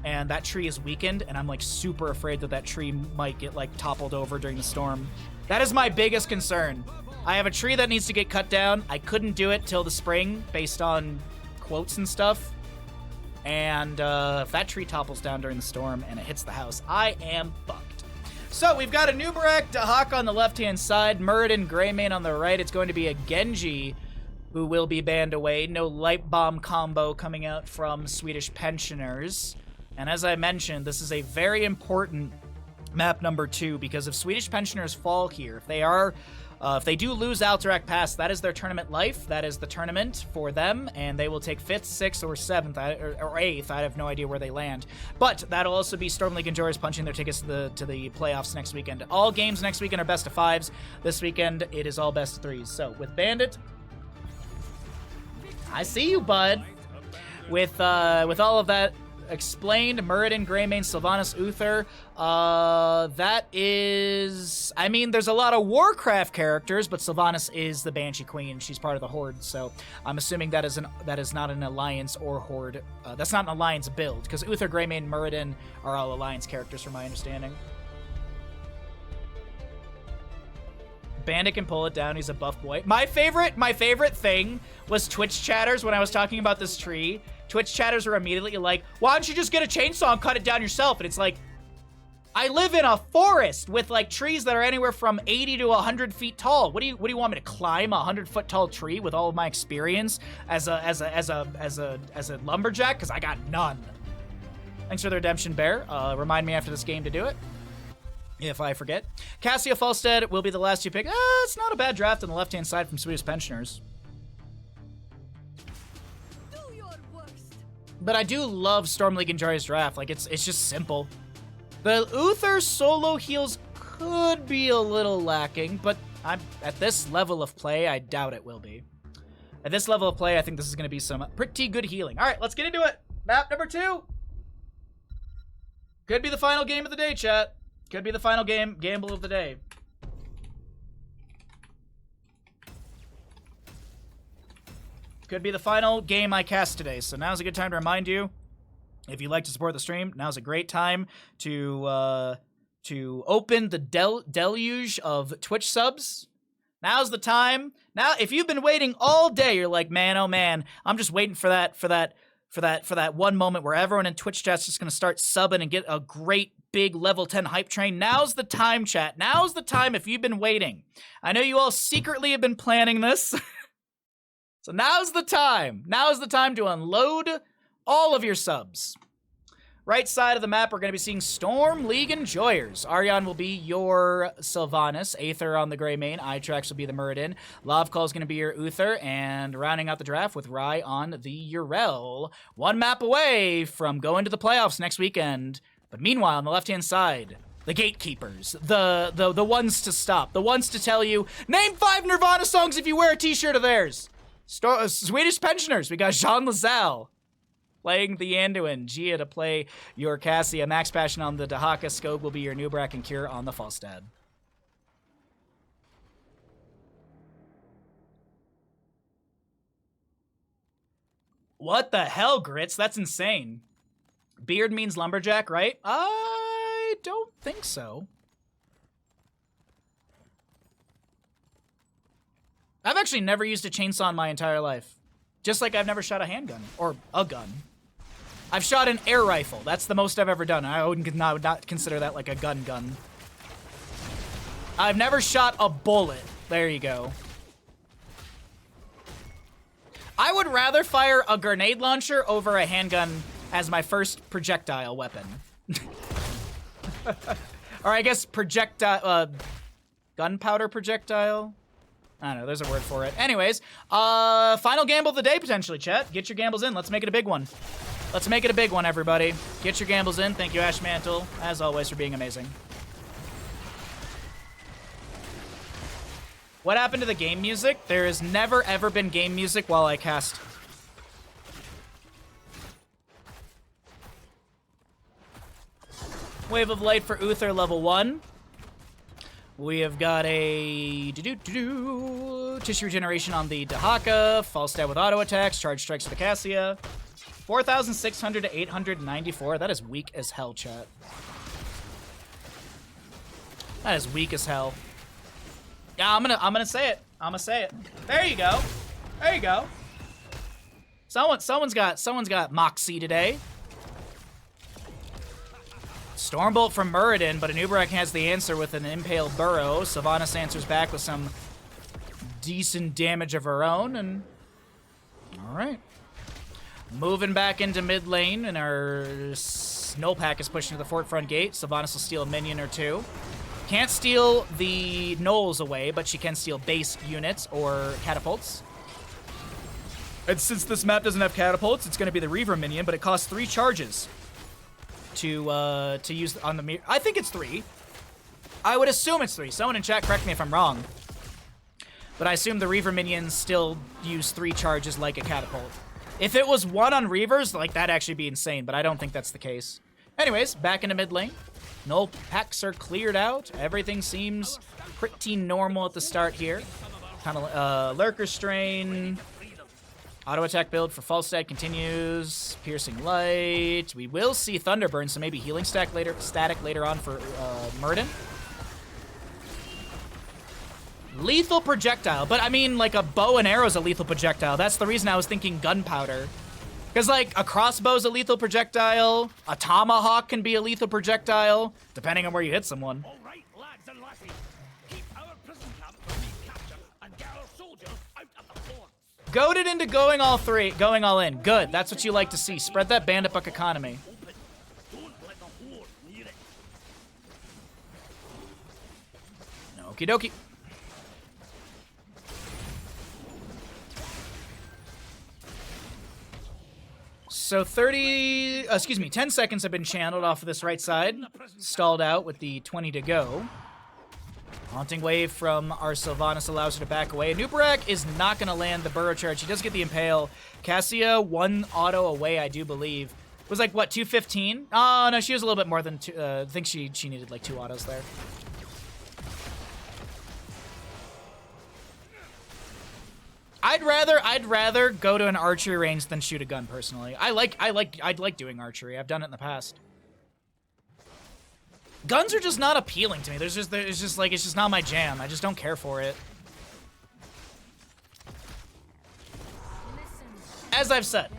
and that tree is weakened, and I'm like super afraid that tree might get like toppled over during the storm. That is my biggest concern. I have a tree that needs to get cut down. I couldn't do it till the spring based on quotes and stuff. And if that tree topples down during the storm and it hits the house, I am fucked. So we've got a Nubarak Dahak on the left-hand side, Muradin Greymane on the right. It's going to be a Genji who will be banned away. No Light Bomb combo coming out from Swedish Pensioners. And as I mentioned, this is a very important map number 2 because if Swedish Pensioners fall here, if they do lose Alterac Pass, that is their tournament life. That is the tournament for them, and they will take 5th, 6th, or 7th, or 8th. I have no idea where they land. But that'll also be Storm League Enjoyers punching their tickets to the playoffs next weekend. All games next weekend are best of 5s. This weekend, it is all best of 3s. So with Bandit, I see you, bud. With all of that explained, Muradin, Greymane, Sylvanas, Uther. That is... I mean, there's a lot of Warcraft characters, but Sylvanas is the Banshee Queen. She's part of the Horde, so I'm assuming that is not an Alliance or Horde. That's not an Alliance build, because Uther, Greymane, Muradin are all Alliance characters from my understanding. Bandit can pull it down. He's a buff boy. My favorite thing was Twitch chatters when I was talking about this tree. Twitch chatters were immediately like, why don't you just get a chainsaw and cut it down yourself? And it's like, I live in a forest with like trees that are anywhere from 80 to 100 feet tall. What do you want me to climb a 100-foot tall tree with all of my experience as a lumberjack? Because I got none. Thanks for the redemption, Bear. Remind me after this game to do it. if I forget. Cassia Falstead will be the last you pick. It's not a bad draft on the left-hand side from Swedish Pensioners. Do your worst. But I do love Storm League and Jari's draft. Like, it's just simple. The Uther solo heals could be a little lacking, but at this level of play, I doubt it will be. At this level of play, I think this is going to be some pretty good healing. All right, let's get into it. Map number 2. Could be the final game of the day, chat. Could be the final gamble of the day. Could be the final game I cast today. So now's a good time to remind you, if you'd like to support the stream, now's a great time to open the deluge of Twitch subs. Now's the time. Now, if you've been waiting all day, you're like, man, oh man, I'm just waiting for that one moment where everyone in Twitch chat's just gonna start subbing and get a great big level 10 hype train. Now's the time, chat. Now's the time if you've been waiting. I know you all secretly have been planning this. So now's the time. Now's the time to unload all of your subs. Right side of the map, we're going to be seeing Storm League Enjoyers. Aryan will be your Sylvanas. Aether on the Grey Mane. Itrax will be the Muradin. Lovecall is going to be your Uther. And rounding out the draft with Rai on the Urel. One map away from going to the playoffs next weekend. But meanwhile, on the left-hand side, the gatekeepers. The ones to stop. The ones to tell you, name 5 Nirvana songs if you wear a t-shirt of theirs. Swedish Pensioners. We got Jean Lazelle playing the Anduin. Gia to play your Cassia. Max Passion on the Dahaka. Skog will be your Nubrak, and Cure on the Falstad. What the hell, Grits? That's insane. Beard means lumberjack, right? I don't think so. I've actually never used a chainsaw in my entire life. Just like I've never shot a handgun. Or a gun. I've shot an air rifle. That's the most I've ever done. I would not consider that like a gun. I've never shot a bullet. There you go. I would rather fire a grenade launcher over a handgun as my first projectile weapon. Or I guess projectile, gunpowder projectile? I don't know, there's a word for it. Anyways, final gamble of the day, potentially, chat. Get your gambles in. Let's make it a big one. Let's make it a big one, everybody. Get your gambles in. Thank you, Ash Mantle, as always, for being amazing. What happened to the game music? There has never, ever been game music while I cast. Wave of Light for Uther, level 1. We have got a tissue regeneration on the Dahaka, Falstad with auto attacks, charge strikes for the Cassia. 4,600 to 894. That is weak as hell, chat. That is weak as hell. Yeah, I'm gonna say it. I'm gonna say it. There you go. There you go. Someone's got moxie today. Stormbolt from Muradin, but Anubarak has the answer with an Impaled Burrow. Sylvanas answers back with some decent damage of her own, and alright. Moving back into mid lane, and our Snowpack is pushing to the fort front gate. Sylvanas will steal a minion or two. Can't steal the gnolls away, but she can steal base units or catapults. And since this map doesn't have catapults, it's going to be the Reaver minion, but it costs 3 charges to use on the mirror. I think it's 3. I would assume it's 3. Someone in chat correct me if I'm wrong. But I assume the Reaver minions still use 3 charges like a catapult. If it was 1 on Reavers, like, that'd actually be insane, but I don't think that's the case. Anyways, back into mid lane. No packs are cleared out. Everything seems pretty normal at the start here. Kind of Lurker Strain. Auto attack build for Falstad continues. Piercing Light. We will see Thunderburn, so maybe healing static later on for Muradin. Lethal projectile, but I mean, like, a bow and arrow is a lethal projectile. That's the reason I was thinking gunpowder. Because, like, a crossbow's a lethal projectile, a tomahawk can be a lethal projectile, depending on where you hit someone. All right, lads and lassies, keep our prison camp from being captured and get our soldiers out of the fort. Goaded into going all in. Good, that's what you like to see. Spread that bandit buck economy. Open. Don't let the horde near it. Okie dokie. So 10 seconds have been channeled off of this right side. Stalled out with the 20 to go. Haunting Wave from our Sylvanas allows her to back away. Nubarak is not going to land the Burrow Charge. He does get the Impale. Cassia, one auto away, I do believe. It was like, what, 215? Oh, no, she was a little bit more than two. I think she needed like 2 autos there. I'd rather go to an archery range than shoot a gun personally. I'd like doing archery. I've done it in the past. Guns are just not appealing to me. It's just not my jam. I just don't care for it. As I've said,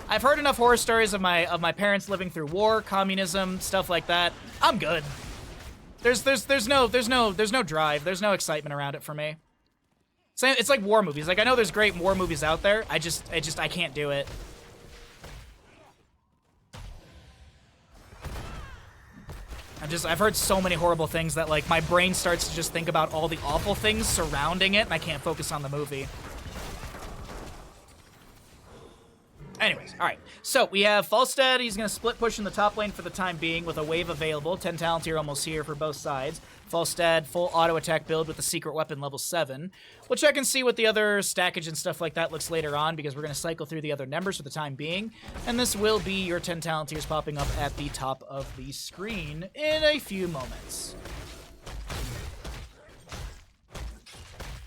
I've heard enough horror stories of my parents living through war, communism, stuff like that. I'm good. There's no drive. There's no excitement around it for me. It's like war movies. Like, I know there's great war movies out there. I can't do it. I've heard so many horrible things that, like, my brain starts to just think about all the awful things surrounding it, and I can't focus on the movie. Anyways, all right. So we have Falstad. He's going to split push in the top lane for the time being with a wave available. 10 talent here almost here for both sides. Falstad, full auto attack build with the secret weapon level 7. We'll check and see what the other stackage and stuff like that looks later on, because we're going to cycle through the other numbers for the time being. And this will be your 10 Talontiers popping up at the top of the screen in a few moments.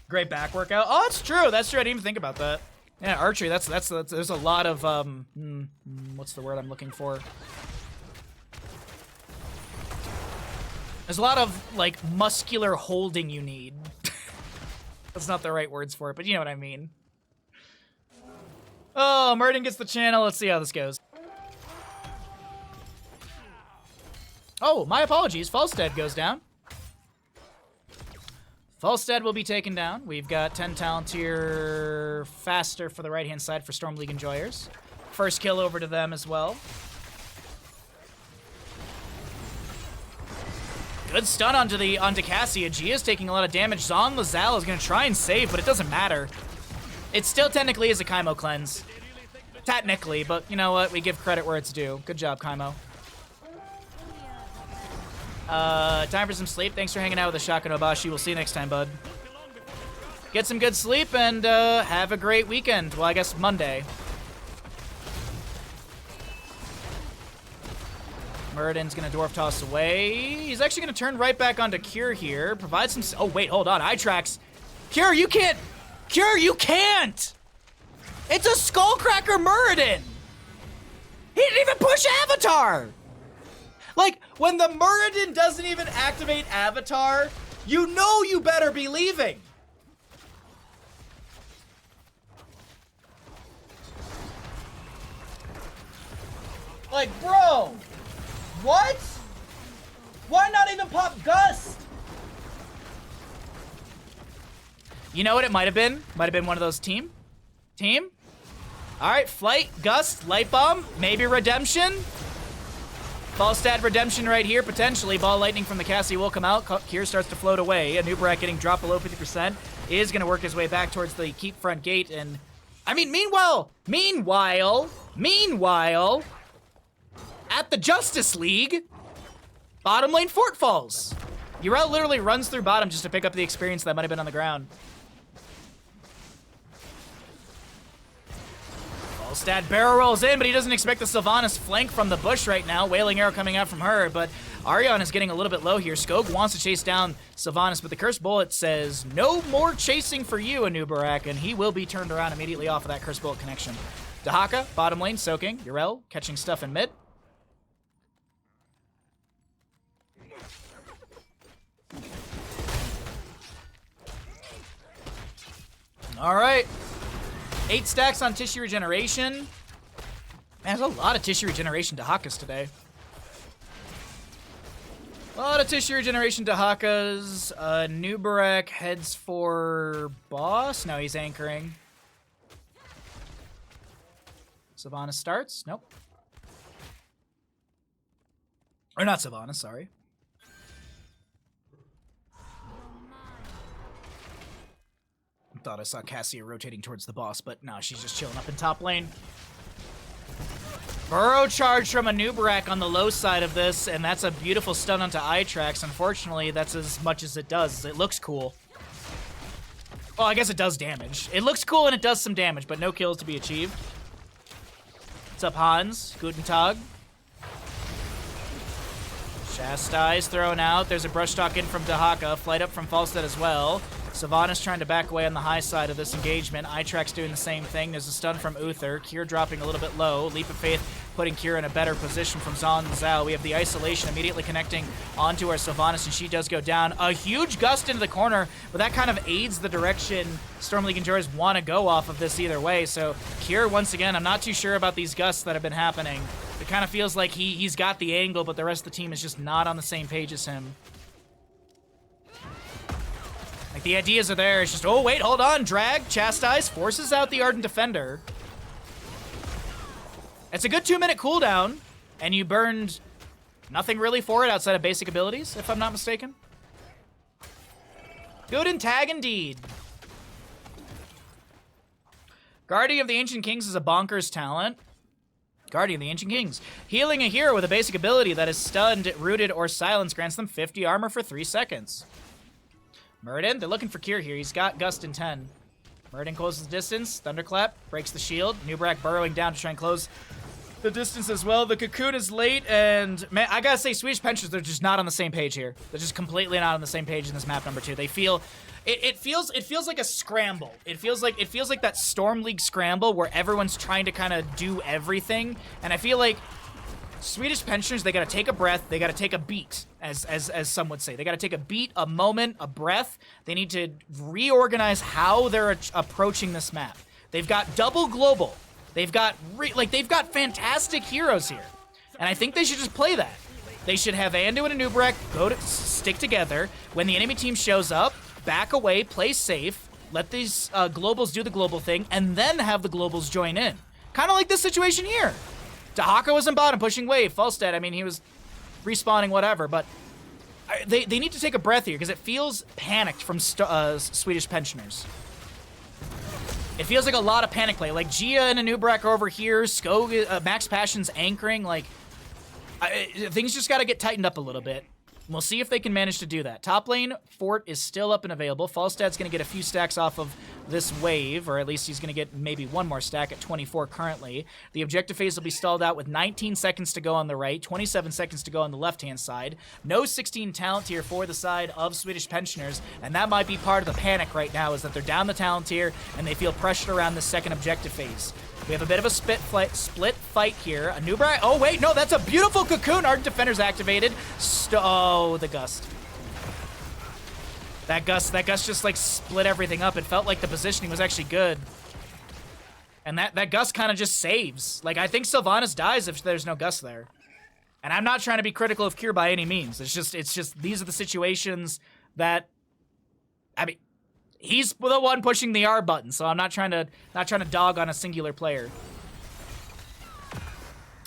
Great back workout. Oh, it's true. That's true. I didn't even think about that. Yeah, archery, that's there's a lot of, what's the word I'm looking for? There's a lot of, like, muscular holding you need. That's not the right words for it, but you know what I mean. Oh, Murden gets the channel. Let's see how this goes. Oh, my apologies. Falstad goes down. Falstad will be taken down. We've got 10 talent here faster for the right-hand side for Storm League enjoyers. First kill over to them as well. Good stun onto Cassia. Gia is taking a lot of damage. Zon Lazal is going to try and save, but it doesn't matter. It still technically is a Kaimo cleanse. Technically, but you know what? We give credit where it's due. Good job, Kaimo. Time for some sleep. Thanks for hanging out with the Shotgun Obashi. We'll see you next time, bud. Get some good sleep and have a great weekend. Well, I guess Monday. Muradin's gonna Dwarf Toss away. He's actually gonna turn right back onto Cure here. Provide some... Oh, wait, hold on. Itrax. Cure, you can't... Cure, you can't! It's a Skullcracker Muradin! He didn't even push Avatar! Like, when the Muradin doesn't even activate Avatar, you know you better be leaving. Like, bro, what? Why not even pop Gust? You know what it might have been? Might have been one of those team? All right, Flight, Gust, Light Bomb, maybe Redemption. Falstad Redemption right here, potentially. Ball Lightning from the Cassie will come out. Kier starts to float away. Anubarak getting dropped below 50% is going to work his way back towards the keep front gate. And, I mean, meanwhile, at the Justice League, bottom lane Fort falls. Yrel literally runs through bottom just to pick up the experience that might have been on the ground. Falstad barrel rolls in, but he doesn't expect the Sylvanas flank from the bush right now. Wailing Arrow coming out from her, but Arion is getting a little bit low here. Skog wants to chase down Sylvanas, but the Cursed Bullet says, no more chasing for you, Anubarak, and he will be turned around immediately off of that Cursed Bullet connection. Dahaka, bottom lane, soaking. Yrel, catching stuff in mid. All right. 8 stacks on Tissue Regeneration. Man, there's a lot of Tissue Regeneration Dahakas today. A lot of Tissue Regeneration Dahakas. Nubarak heads for boss. No, he's anchoring. Sylvanas starts. Nope. Or not Sylvanas, sorry. Thought I saw Cassia rotating towards the boss, but no, she's just chilling up in top lane. Burrow charge from a Nubarak on the low side of this, and that's a beautiful stun onto Itrax. Unfortunately, that's as much as it does. It looks cool. Well, I guess it does damage. It looks cool and it does some damage, but no kills to be achieved. What's up, Hans? Guten Tag. Chastise thrown out. There's a brush talk in from Dahaka. Flight up from Falstad as well. Savannah's trying to back away on the high side of this engagement. Itrax doing the same thing. There's a stun from Uther. Kier dropping a little bit low. Leap of Faith putting Kier in a better position from Zon and Zhao. We have the isolation immediately connecting onto our Sylvanas, and she does go down. A huge gust into the corner, but that kind of aids the direction Storm League Enjoyers want to go off of this either way. So Kier, once again, I'm not too sure about these gusts that have been happening. It kind of feels like he's got the angle, but the rest of the team is just not on the same page as him. Like, the ideas are there. It's just, oh, wait, hold on. Drag, Chastise, forces out the Ardent Defender. It's a good 2-minute cooldown, and you burned nothing really for it outside of basic abilities, if I'm not mistaken. Good in tag indeed. Guardian of the Ancient Kings is a bonkers talent. Guardian of the Ancient Kings. Healing a hero with a basic ability that is stunned, rooted, or silenced grants them 50 armor for 3 seconds. Muradin, they're looking for Kier here. He's got Gust in 10. Muradin closes the distance. Thunderclap breaks the shield. Nubarak burrowing down to try and close the distance as well. The Cocoon is late, and man, I gotta say, Swedish Pensioners, they're just not on the same page here. They're just completely not on the same page in this map number 2. They feel... It feels like a scramble. It feels like that Storm League scramble where everyone's trying to kind of do everything, and I feel like Swedish Pensioners, they gotta take a breath, they gotta take a beat, as some would say. They gotta take a beat, a moment, a breath. They need to reorganize how they're approaching this map. They've got double global. They've got they've got fantastic heroes here, and I think they should just play that. They should have Andu and Anubarak stick together. When the enemy team shows up, back away, play safe, let these globals do the global thing, and then have the globals join in. Kind of like this situation here. Dahaka was in bottom, pushing wave. Falstad, I mean, he was respawning whatever, but they need to take a breath here because it feels panicked from Swedish Pensioners. It feels like a lot of panic play. Like, Gia and Anubarak are over here, Skog, Max Passion's anchoring. Like, things just got to get tightened up a little bit. We'll see if they can manage to do that. Top lane, Fort is still up and available. Falstad's going to get a few stacks off of this wave, or at least he's going to get maybe one more stack at 24 currently. The objective phase will be stalled out with 19 seconds to go on the right, 27 seconds to go on the left-hand side. No 16 talent tier for the side of Swedish Pensioners, and that might be part of the panic right now, is that they're down the talent tier, and they feel pressured around the second objective phase. We have a bit of a split fight here. Anubarak, oh wait, no, that's a beautiful Cocoon. Ardent Defender's activated. Oh, the Gust. That Gust just like split everything up. It felt like the positioning was actually good. And that Gust kind of just saves. Like, I think Sylvanas dies if there's no Gust there. And I'm not trying to be critical of Cure by any means. It's just these are the situations that, I mean, he's the one pushing the R button, so I'm not trying to dog on a singular player.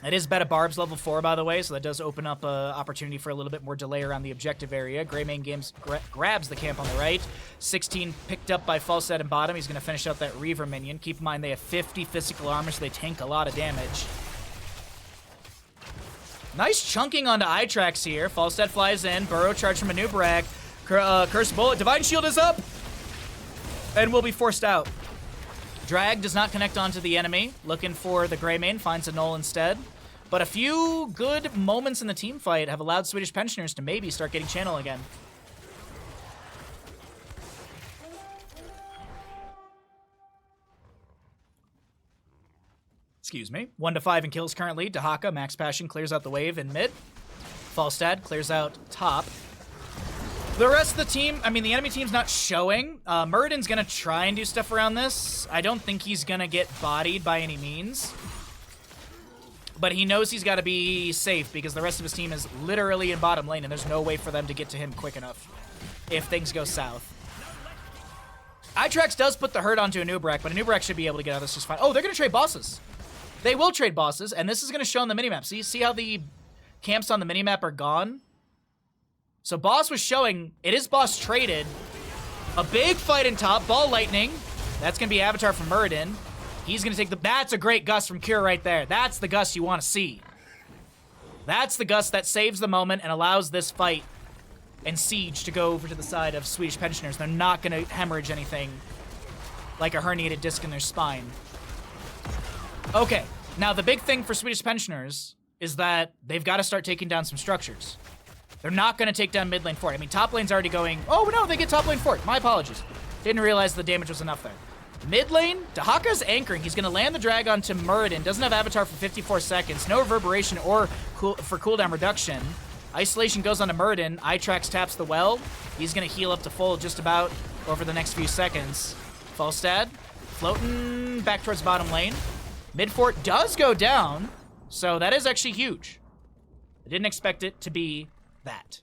It is Beta Barb's level 4, by the way, so that does open up an opportunity for a little bit more delay around the objective area. Greymane Games grabs the camp on the right. 16 picked up by Falstad and bottom. He's going to finish out that Reaver minion. Keep in mind they have 50 physical armor, so they tank a lot of damage. Nice chunking onto Itrax here. Falstad flies in. Burrow charge from Anubarak. Curse Bullet. Divine Shield is up! And will be forced out. Drag does not connect onto the enemy. Looking for the Greymane, finds a Null instead. But a few good moments in the team fight have allowed Swedish Pensioners to maybe start getting channel again. Excuse me. 1 to 5 in kills currently. Dahaka, Max Passion clears out the wave in mid. Falstad clears out top. The rest of the team, I mean, the enemy team's not showing. Muradin's gonna try and do stuff around this. I don't think he's gonna get bodied by any means. But he knows he's gotta be safe because the rest of his team is literally in bottom lane and there's no way for them to get to him quick enough if things go south. Itrax does put the hurt onto Anubarak, but Anubarak should be able to get out of this just fine. Oh, they're gonna trade bosses. They will trade bosses, and this is gonna show on the minimap. See how the camps on the minimap are gone? So boss was showing, it is boss traded, A big fight in top. Ball lightning. That's going to be Avatar from Muradin. He's going to take the... That's a great gust from Cure right there. That's the gust you want to see. That's the gust that saves the moment and allows this fight and siege to go over to the side of Swedish pensioners. They're not going to hemorrhage anything like a herniated disc in their spine. Okay, now the big thing for Swedish pensioners is that they've got to start taking down some structures. They're not going to take down mid lane fort. I mean, top lane's already going... Oh, no, they get top lane fort. My apologies. Didn't realize the damage was enough there. Mid lane, Dahaka's anchoring. He's going to land the drag onto Muradin. Doesn't have Avatar for 54 seconds. No reverberation or for cooldown reduction. Isolation goes onto Muradin. Itrax taps the well. He's going to heal up to full just about over the next few seconds. Falstad floating back towards bottom lane. Mid fort does go down, so that is actually huge. I didn't expect it to be that.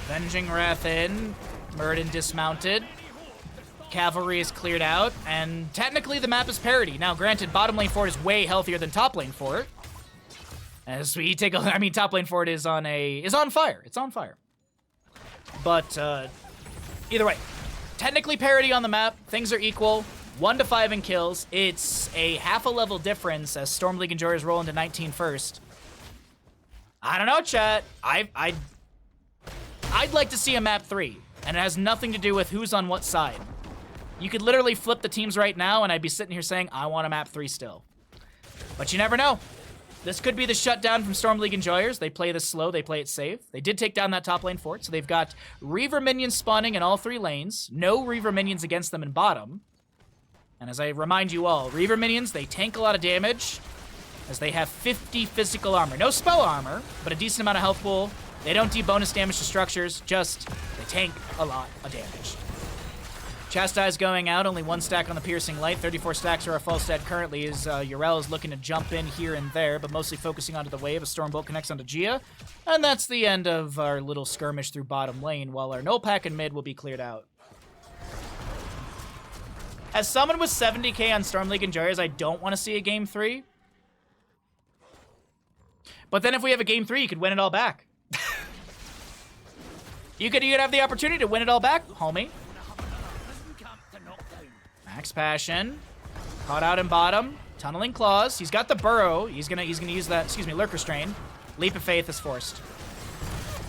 Avenging Wrath in. Muradin dismounted. Cavalry is cleared out, and technically the map is parity. Now, granted, bottom lane fort is way healthier than top lane fort. As we take a, I mean, top lane fort is on fire. It's on fire. But either way, technically parity on the map. Things are equal. 1 to 5 in kills. It's a half a level difference as Storm League Enjoyers roll into 19 first. I don't know, chat. I'd like to see a map 3, and it has nothing to do with who's on what side. You could literally flip the teams right now, and I'd be sitting here saying, I want a map 3 still. But you never know. This could be the shutdown from Storm League Enjoyers. They play this slow, they play it safe. They did take down that top lane fort, so they've got Reaver minions spawning in all 3 lanes. No Reaver minions against them in bottom. And as I remind you all, Reaver minions, they tank a lot of damage, as they have 50 physical armor. No spell armor, but a decent amount of health pool. They don't do bonus damage to structures, just they tank a lot of damage. Chastise going out, only 1 stack on the Piercing Light. 34 stacks are our Falstad currently, as Yrel is looking to jump in here and there, but mostly focusing onto the wave as Stormbolt connects onto Gia. And that's the end of our little skirmish through bottom lane, while our null pack in mid will be cleared out. As someone with 70k on Storm League Enjoyers, I don't want to see a game 3. But then if we have a game 3, you could win it all back. You could have the opportunity to win it all back, homie. Max Passion. Caught out in bottom. Tunneling Claws. He's got the burrow. He's gonna use that, Lurk Restrain. Leap of Faith is forced.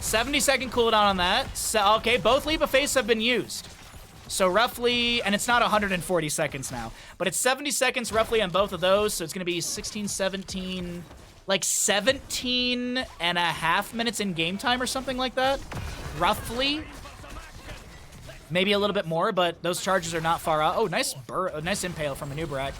70-second cooldown on that. So, okay, both Leap of Faith have been used. So roughly, and it's not 140 seconds now, but it's 70 seconds roughly on both of those, so it's gonna be 16, 17, like 17 and a half minutes in game time or something like that. Roughly. Maybe a little bit more, but those charges are not far out. Oh, nice impale from Anubarak.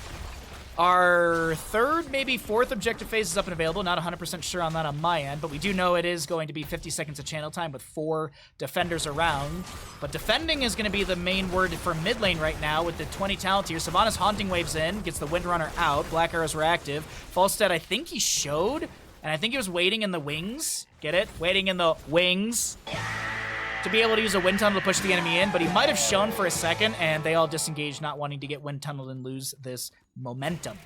Our third, maybe 4th objective phase is up and available. Not 100% sure on that on my end, but we do know it is going to be 50 seconds of channel time with 4 defenders around. But defending is going to be the main word for mid lane right now with the 20 talent here. Sylvanas Haunting Waves in, gets the Windrunner out. Black Arrows were active. Falstad, I think he showed, and I think he was waiting in the wings. Get it? Waiting in the wings. To be able to use a wind tunnel to push the enemy in, but he might have shown for a second, and they all disengaged, not wanting to get wind tunneled and lose this momentum.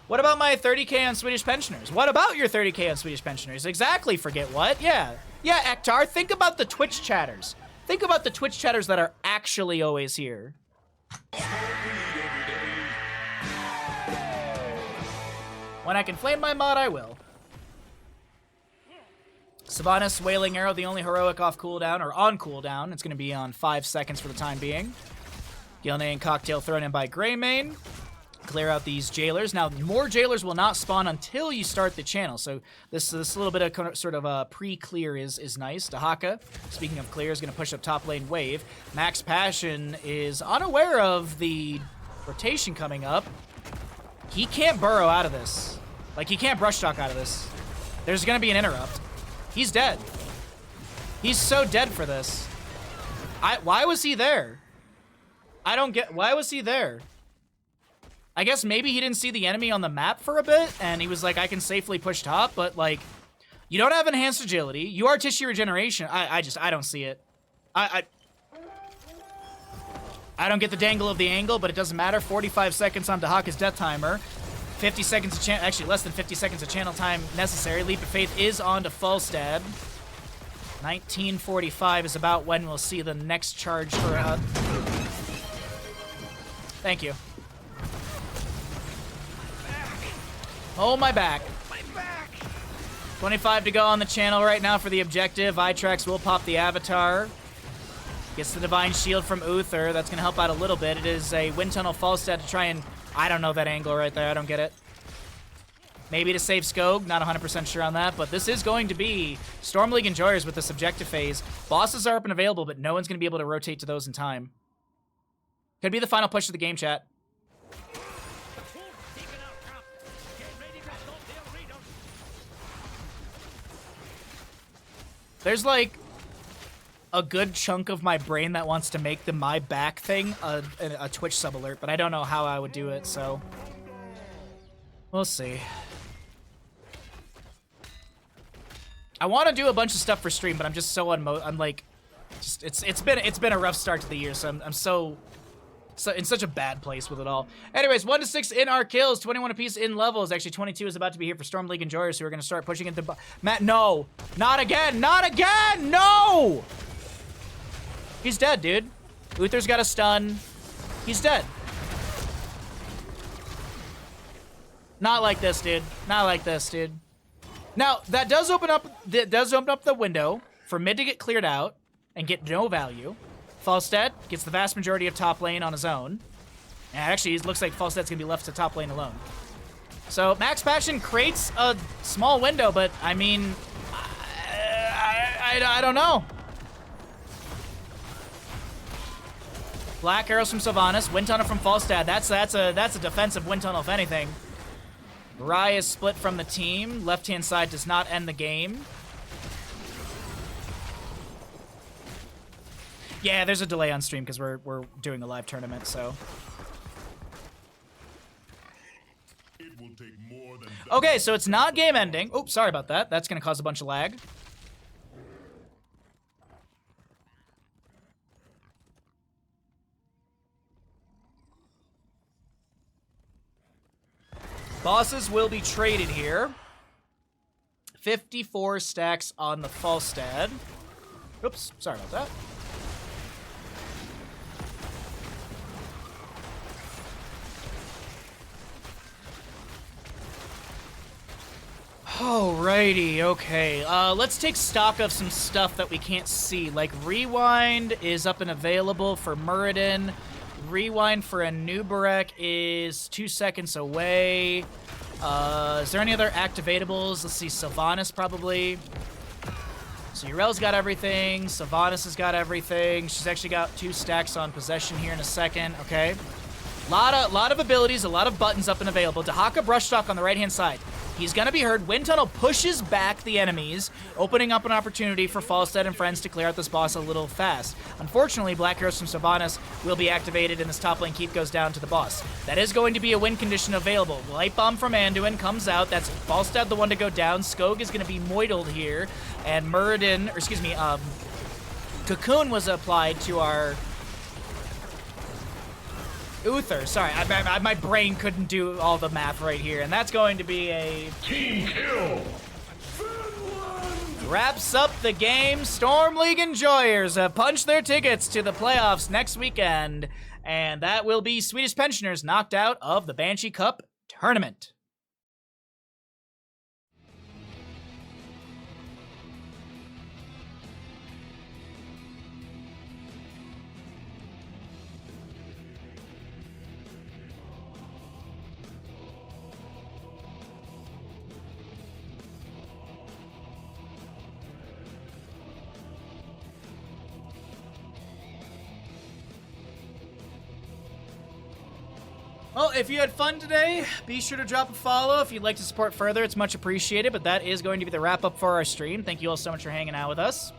What about my 30k on Swedish pensioners? What about your 30k on Swedish pensioners? Exactly, forget what? Yeah, Ektar, think about the Twitch chatters. Think about the Twitch chatters that are actually always here. When I can flame my mod, I will. Sylvanas, Wailing Arrow, the only heroic off cooldown, or on cooldown. It's going to be on 5 seconds for the time being. Gilnean Cocktail thrown in by Greymane. Clear out these jailers. Now, more jailers will not spawn until you start the channel, so this little bit of sort of a pre-clear is nice. Dahaka, speaking of clear, is going to push up top lane wave. Max Passion is unaware of the rotation coming up. He can't burrow out of this. Like, he can't brush talk out of this. There's going to be an interrupt. He's dead. He's so dead for this. Why was he there? I don't get... Why was he there? I guess maybe he didn't see the enemy on the map for a bit, and he was like, I can safely push top, but, like, you don't have enhanced agility. You are tissue regeneration. I don't see it. I don't get the dangle of the angle, but it doesn't matter. 45 seconds on Dahaka's death timer. 50 seconds of channel, actually less than 50 seconds of channel time necessary. Leap of Faith is on to Falstad. 1945 is about when we'll see the next charge for Thank you. Oh, my back. 25 to go on the channel right now for the objective. Itrax will pop the Avatar. Gets the Divine Shield from Uther. That's going to help out a little bit. It is a Wind Tunnel Falstad to try and... I don't know that angle right there. I don't get it. Maybe to save Skog. Not 100% sure on that. But this is going to be Storm League Enjoyers with this objective phase. Bosses are up and available, but no one's going to be able to rotate to those in time. Could be the final push of the game, chat. There's like a good chunk of my brain that wants to make the my back thing a Twitch sub alert, but I don't know how I would do it, so we'll see. I want to do a bunch of stuff for stream, but I'm just so I'm like, just it's been a rough start to the year, so I'm so in such a bad place with it all. Anyways, 1 to 6 in our kills, 21 apiece in levels. Actually, 22 is about to be here for Storm League Enjoyers, who are going to start pushing into... Matt, no! Not again! Not again! No! He's dead, dude. Uther's got a stun. He's dead. Not like this, dude. Not like this, dude. Now, that does open up the window for mid to get cleared out and get no value. Falstad gets the vast majority of top lane on his own. And actually, it looks like Falstad's going to be left to top lane alone. So, Max Passion creates a small window, but, I mean, I don't know. Black Arrows from Sylvanas, Wind Tunnel from Falstad. That's a defensive Wind Tunnel, if anything. Rai is split from the team. Left-hand side does not end the game. Yeah, there's a delay on stream because we're doing a live tournament, so. It will take more than Okay, so it's not game ending. Oops, sorry about that. That's going to cause a bunch of lag. Bosses will be traded here. 54 stacks on the Falstad. Oops, sorry about that. Alrighty, okay. Let's take stock of some stuff that we can't see. Like, Rewind is up and available for Muradin. Rewind for a Nubarek is 2 seconds away. Is there any other activatables? Let's see, Sylvanas probably. So Urel's got everything. Sylvanas has got everything. She's actually got 2 stacks on possession here in a second. Okay. Lot of abilities, a lot of buttons up and available. Dahaka Brushstock on the right-hand side. He's going to be heard. Wind Tunnel pushes back the enemies, opening up an opportunity for Falstad and friends to clear out this boss a little fast. Unfortunately, Black Arrows from Sylvanas will be activated and this top lane keep goes down to the boss. That is going to be a win condition available. Light Bomb from Anduin comes out. That's Falstad the one to go down. Skog is going to be moidled here. And Muradin, or excuse me, Cocoon was applied to our... Uther, sorry, my brain couldn't do all the math right here, and that's going to be a team kill. Wraps up the game. Storm League Enjoyers have punched their tickets to the playoffs next weekend, and that will be Swedish Pensioners knocked out of the Banshee Cup tournament. Well, if you had fun today, be sure to drop a follow. If you'd like to support further, it's much appreciated, but that is going to be the wrap-up for our stream. Thank you all so much for hanging out with us.